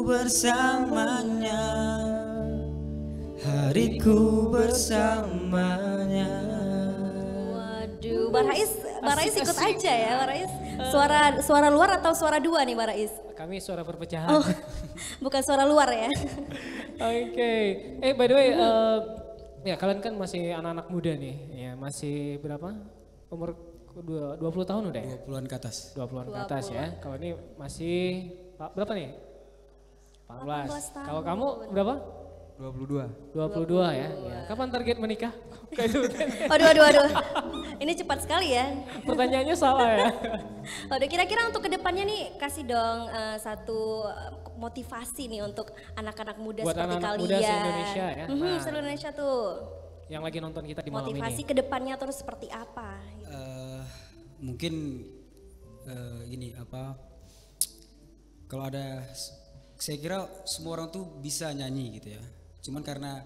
bersamanya, hariku bersamanya.
Waduh, Barais ikut aja ya, Barais. Suara luar atau suara dua nih, Barais?
Kami suara perpecahan.
Oh, bukan suara luar ya.
Oke. By the way, ya kalian kan masih anak-anak muda nih, ya masih berapa? Umur 20 tahun udah ya?
20-an ke atas.
20-an ke atas ya. Kalau ini masih berapa nih? 18. Kalau kamu berapa?
22.
22 ya. Kapan target menikah?
Waduh. Ini cepat sekali ya.
Pertanyaannya salah ya.
Waduh, kira-kira untuk kedepannya nih kasih dong satu motivasi nih untuk anak-anak muda
Buat
seperti
anak-anak
kalian.
muda se-Indonesia ya.
Seluruh Indonesia tuh.
Yang lagi nonton kita di malam ini.
Motivasi kedepannya terus seperti apa? Gitu.
Mungkin ini apa? Kalau ada, saya kira semua orang tuh bisa nyanyi gitu ya. Cuman karena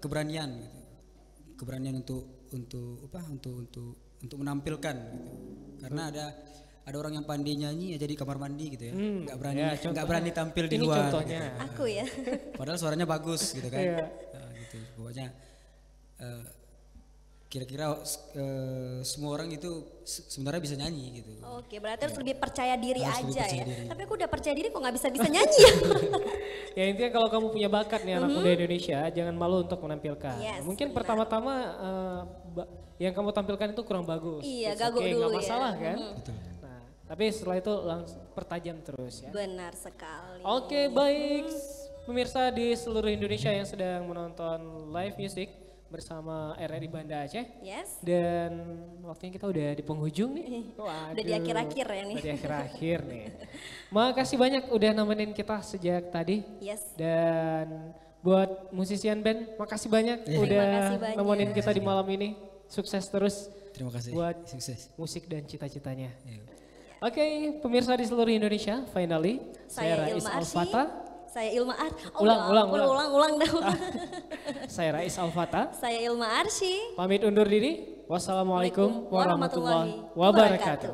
keberanian gitu. Keberanian untuk menampilkan gitu. Karena ada orang yang pandai nyanyi ya jadi kamar mandi gitu ya. Nggak berani tampil di
ini
luar.
Contohnya.
Gitu.
Aku ya.
Padahal suaranya bagus gitu kan.
Iya.
Gitu. Pokoknya kira-kira semua orang itu sebenarnya bisa nyanyi gitu.
Oke, berarti harus lebih percaya diri
Harus lebih
aja
percaya
ya.
diri.
Tapi aku udah percaya diri kok nggak bisa nyanyi ya.
Ya intinya kalau kamu punya bakat nih anak muda Indonesia, jangan malu untuk menampilkan.
Yes,
Mungkin
benar.
pertama-tama yang kamu tampilkan itu kurang bagus.
Iya,
It's
gaguk
okay,
dulu
nggak
ya.
masalah kan. Nah, tapi setelah itu langsung pertajam terus ya.
Benar sekali.
Oke, baik pemirsa di seluruh Indonesia yang sedang menonton live music bersama RRI Banda Aceh.
Yes.
Dan waktunya kita udah di penghujung nih.
Udah di akhir-akhir ya nih.
Udah di akhir-akhir nih. Makasih banyak udah nemenin kita sejak tadi.
Yes.
Dan buat musisian band, makasih banyak
Terima
udah
kasih banyak.
nemenin kita di malam ini. Sukses terus
Terima kasih.
buat
Sukses.
musik dan cita-citanya.
Iya.
Oke, pemirsa di seluruh Indonesia, finally
Saya
Rais
Ilma Arsy.
Alfata.
Saya Ilma Arsy.
Ulang dah.
dah.
Saya Rais Alfata.
Saya Ilma Arsy.
Pamit undur diri. Wassalamualaikum warahmatullahi
warahmatullahi
wabarakatuh.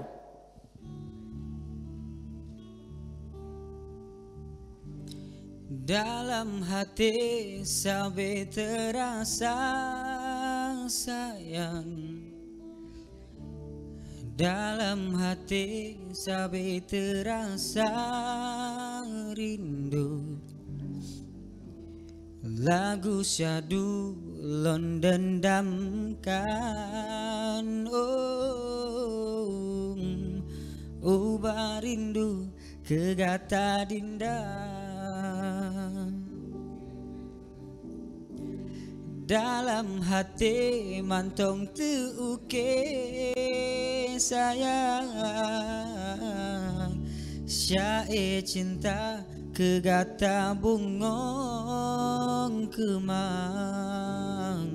Dalam hati sampai terasa sayang, dalam hati sampai terasa rindu. Lagu syadu London damkan ubah rindu kegata dinda. Dalam hati mantong teuke sayang, Syair cinta kegata bungong kemang,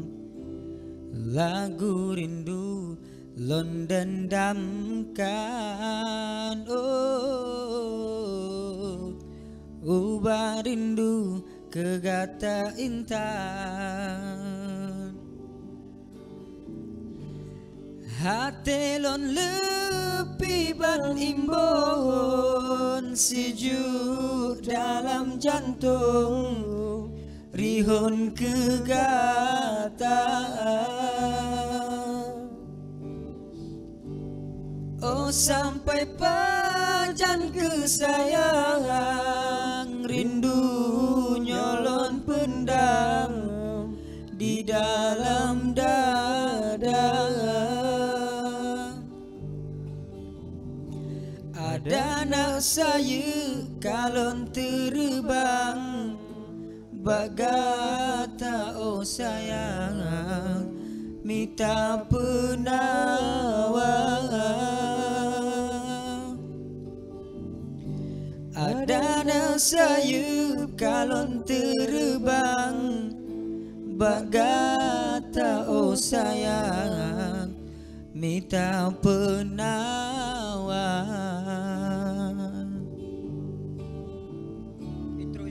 lagu rindu lon dendamkan. Oh, ubah rindu kegata intan. Hati lon lebih ban imbon, sejuk dalam jantung, rihun kegata. Oh sampai pajan kesayang, rindu nyolon pendam di dalam dada. Ada nak saya kalon terbang, bagata oh sayang, minta penawar. Ada nak saya kalon terbang, bagata oh sayang, minta penawar. Intro.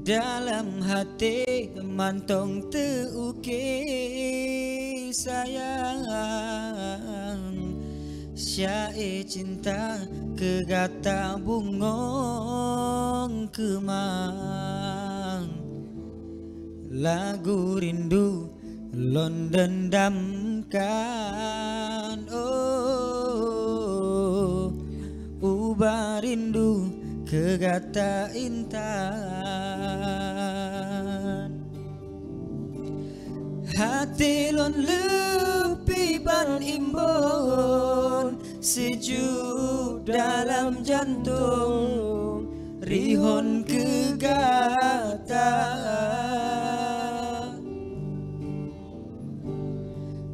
Dalam hati mantong terukir sayang, syair cinta kegata bungong kemang, lagu rindu lon dendamkan. Oh, ubah rindu kegata intan. Hati lon lebih ban imbon, sejuk dalam jantung, rihon kegata.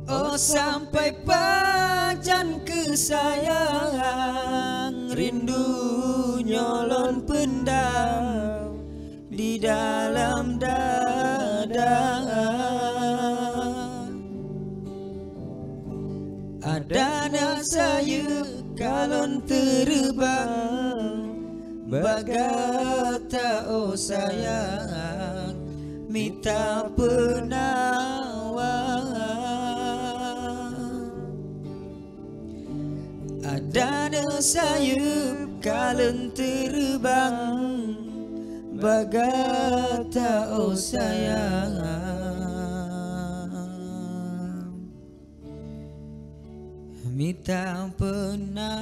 Oh sampai pajan kesayang, rindu nyolon pendam di dalam dada. Ada nak saya kalon terbang, bagata oh sayang, minta penawar. Ada nak saya kalon terbang, bagata oh sayang, minta penawar.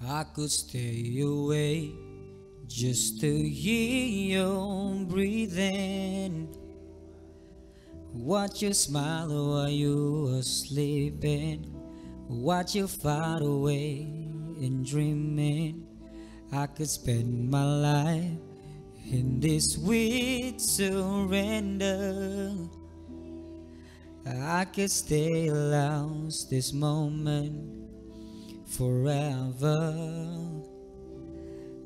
I could stay away just to hear you breathing, watch you smile while you were sleeping, watch you far away and dreaming. I could spend my life in this sweet surrender. I could stay lost this moment forever.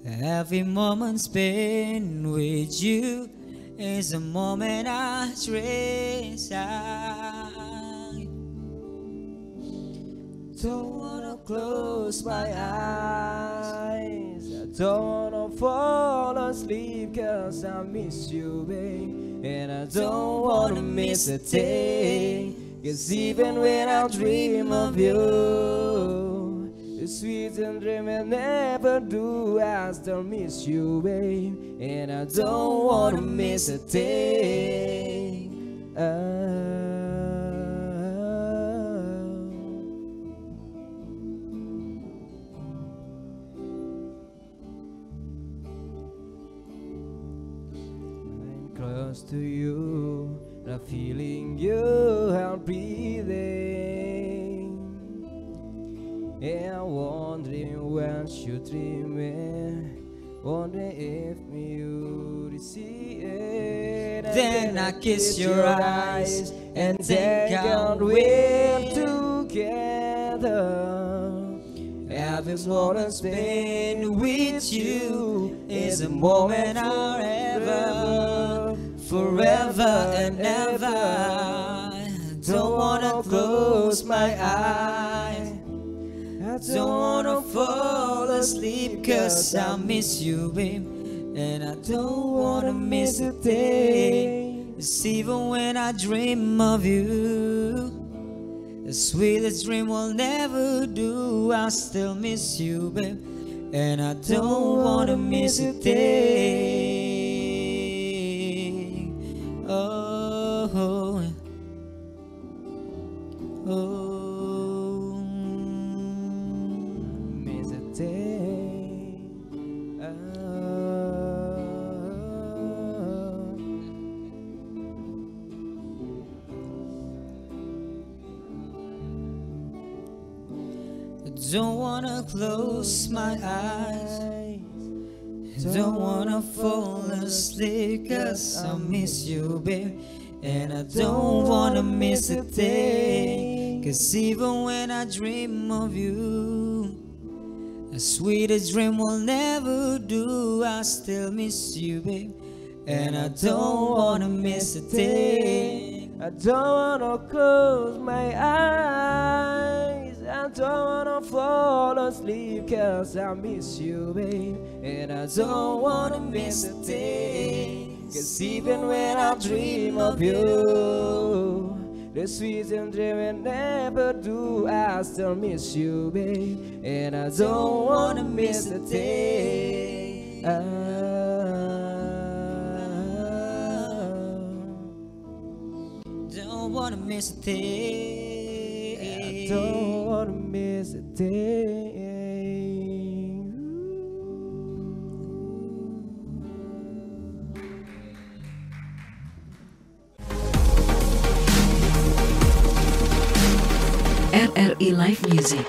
Every moment spent with you is a moment I cherish. I
don't wanna close my eyes, I don't wanna fall asleep 'cause I miss you, babe. And I don't wanna miss a day, 'cause even when I dream of you, the sweet and dream I never do, I still miss you, babe. And I don't wanna miss a day. I'm close to you, the feeling you are breathing. And I'm wondering when you dreaming, wondering if you see it.
Then I kiss your eyes and
then
think
can't
I'll
wait
win.
together.
Having more than spend with you is a moment I'll ever, forever and ever. I don't wanna close my eyes, I don't wanna fall asleep 'cause I miss you, babe. And I don't wanna miss a day. It's even when I dream of you, the sweetest dream will never do. I still miss you, babe. And I don't wanna miss a day. Oh, oh,
Miss a day.
I don't wanna close my eyes, don't wanna fall asleep 'cause I miss you, babe. And I don't wanna miss a day, 'cause even when I dream of you, the sweetest dream will never do. I still miss you, babe. And I don't wanna miss a day.
I don't wanna close my eyes, I don't wanna fall asleep 'cause I miss you, babe. And I don't wanna miss a day, 'cause even when I dream of you, the sweet and dream I never do, I still miss you, babe. And I don't wanna miss a day.
Don't wanna miss a day.
I don't wanna miss a day.
RRI Live Music.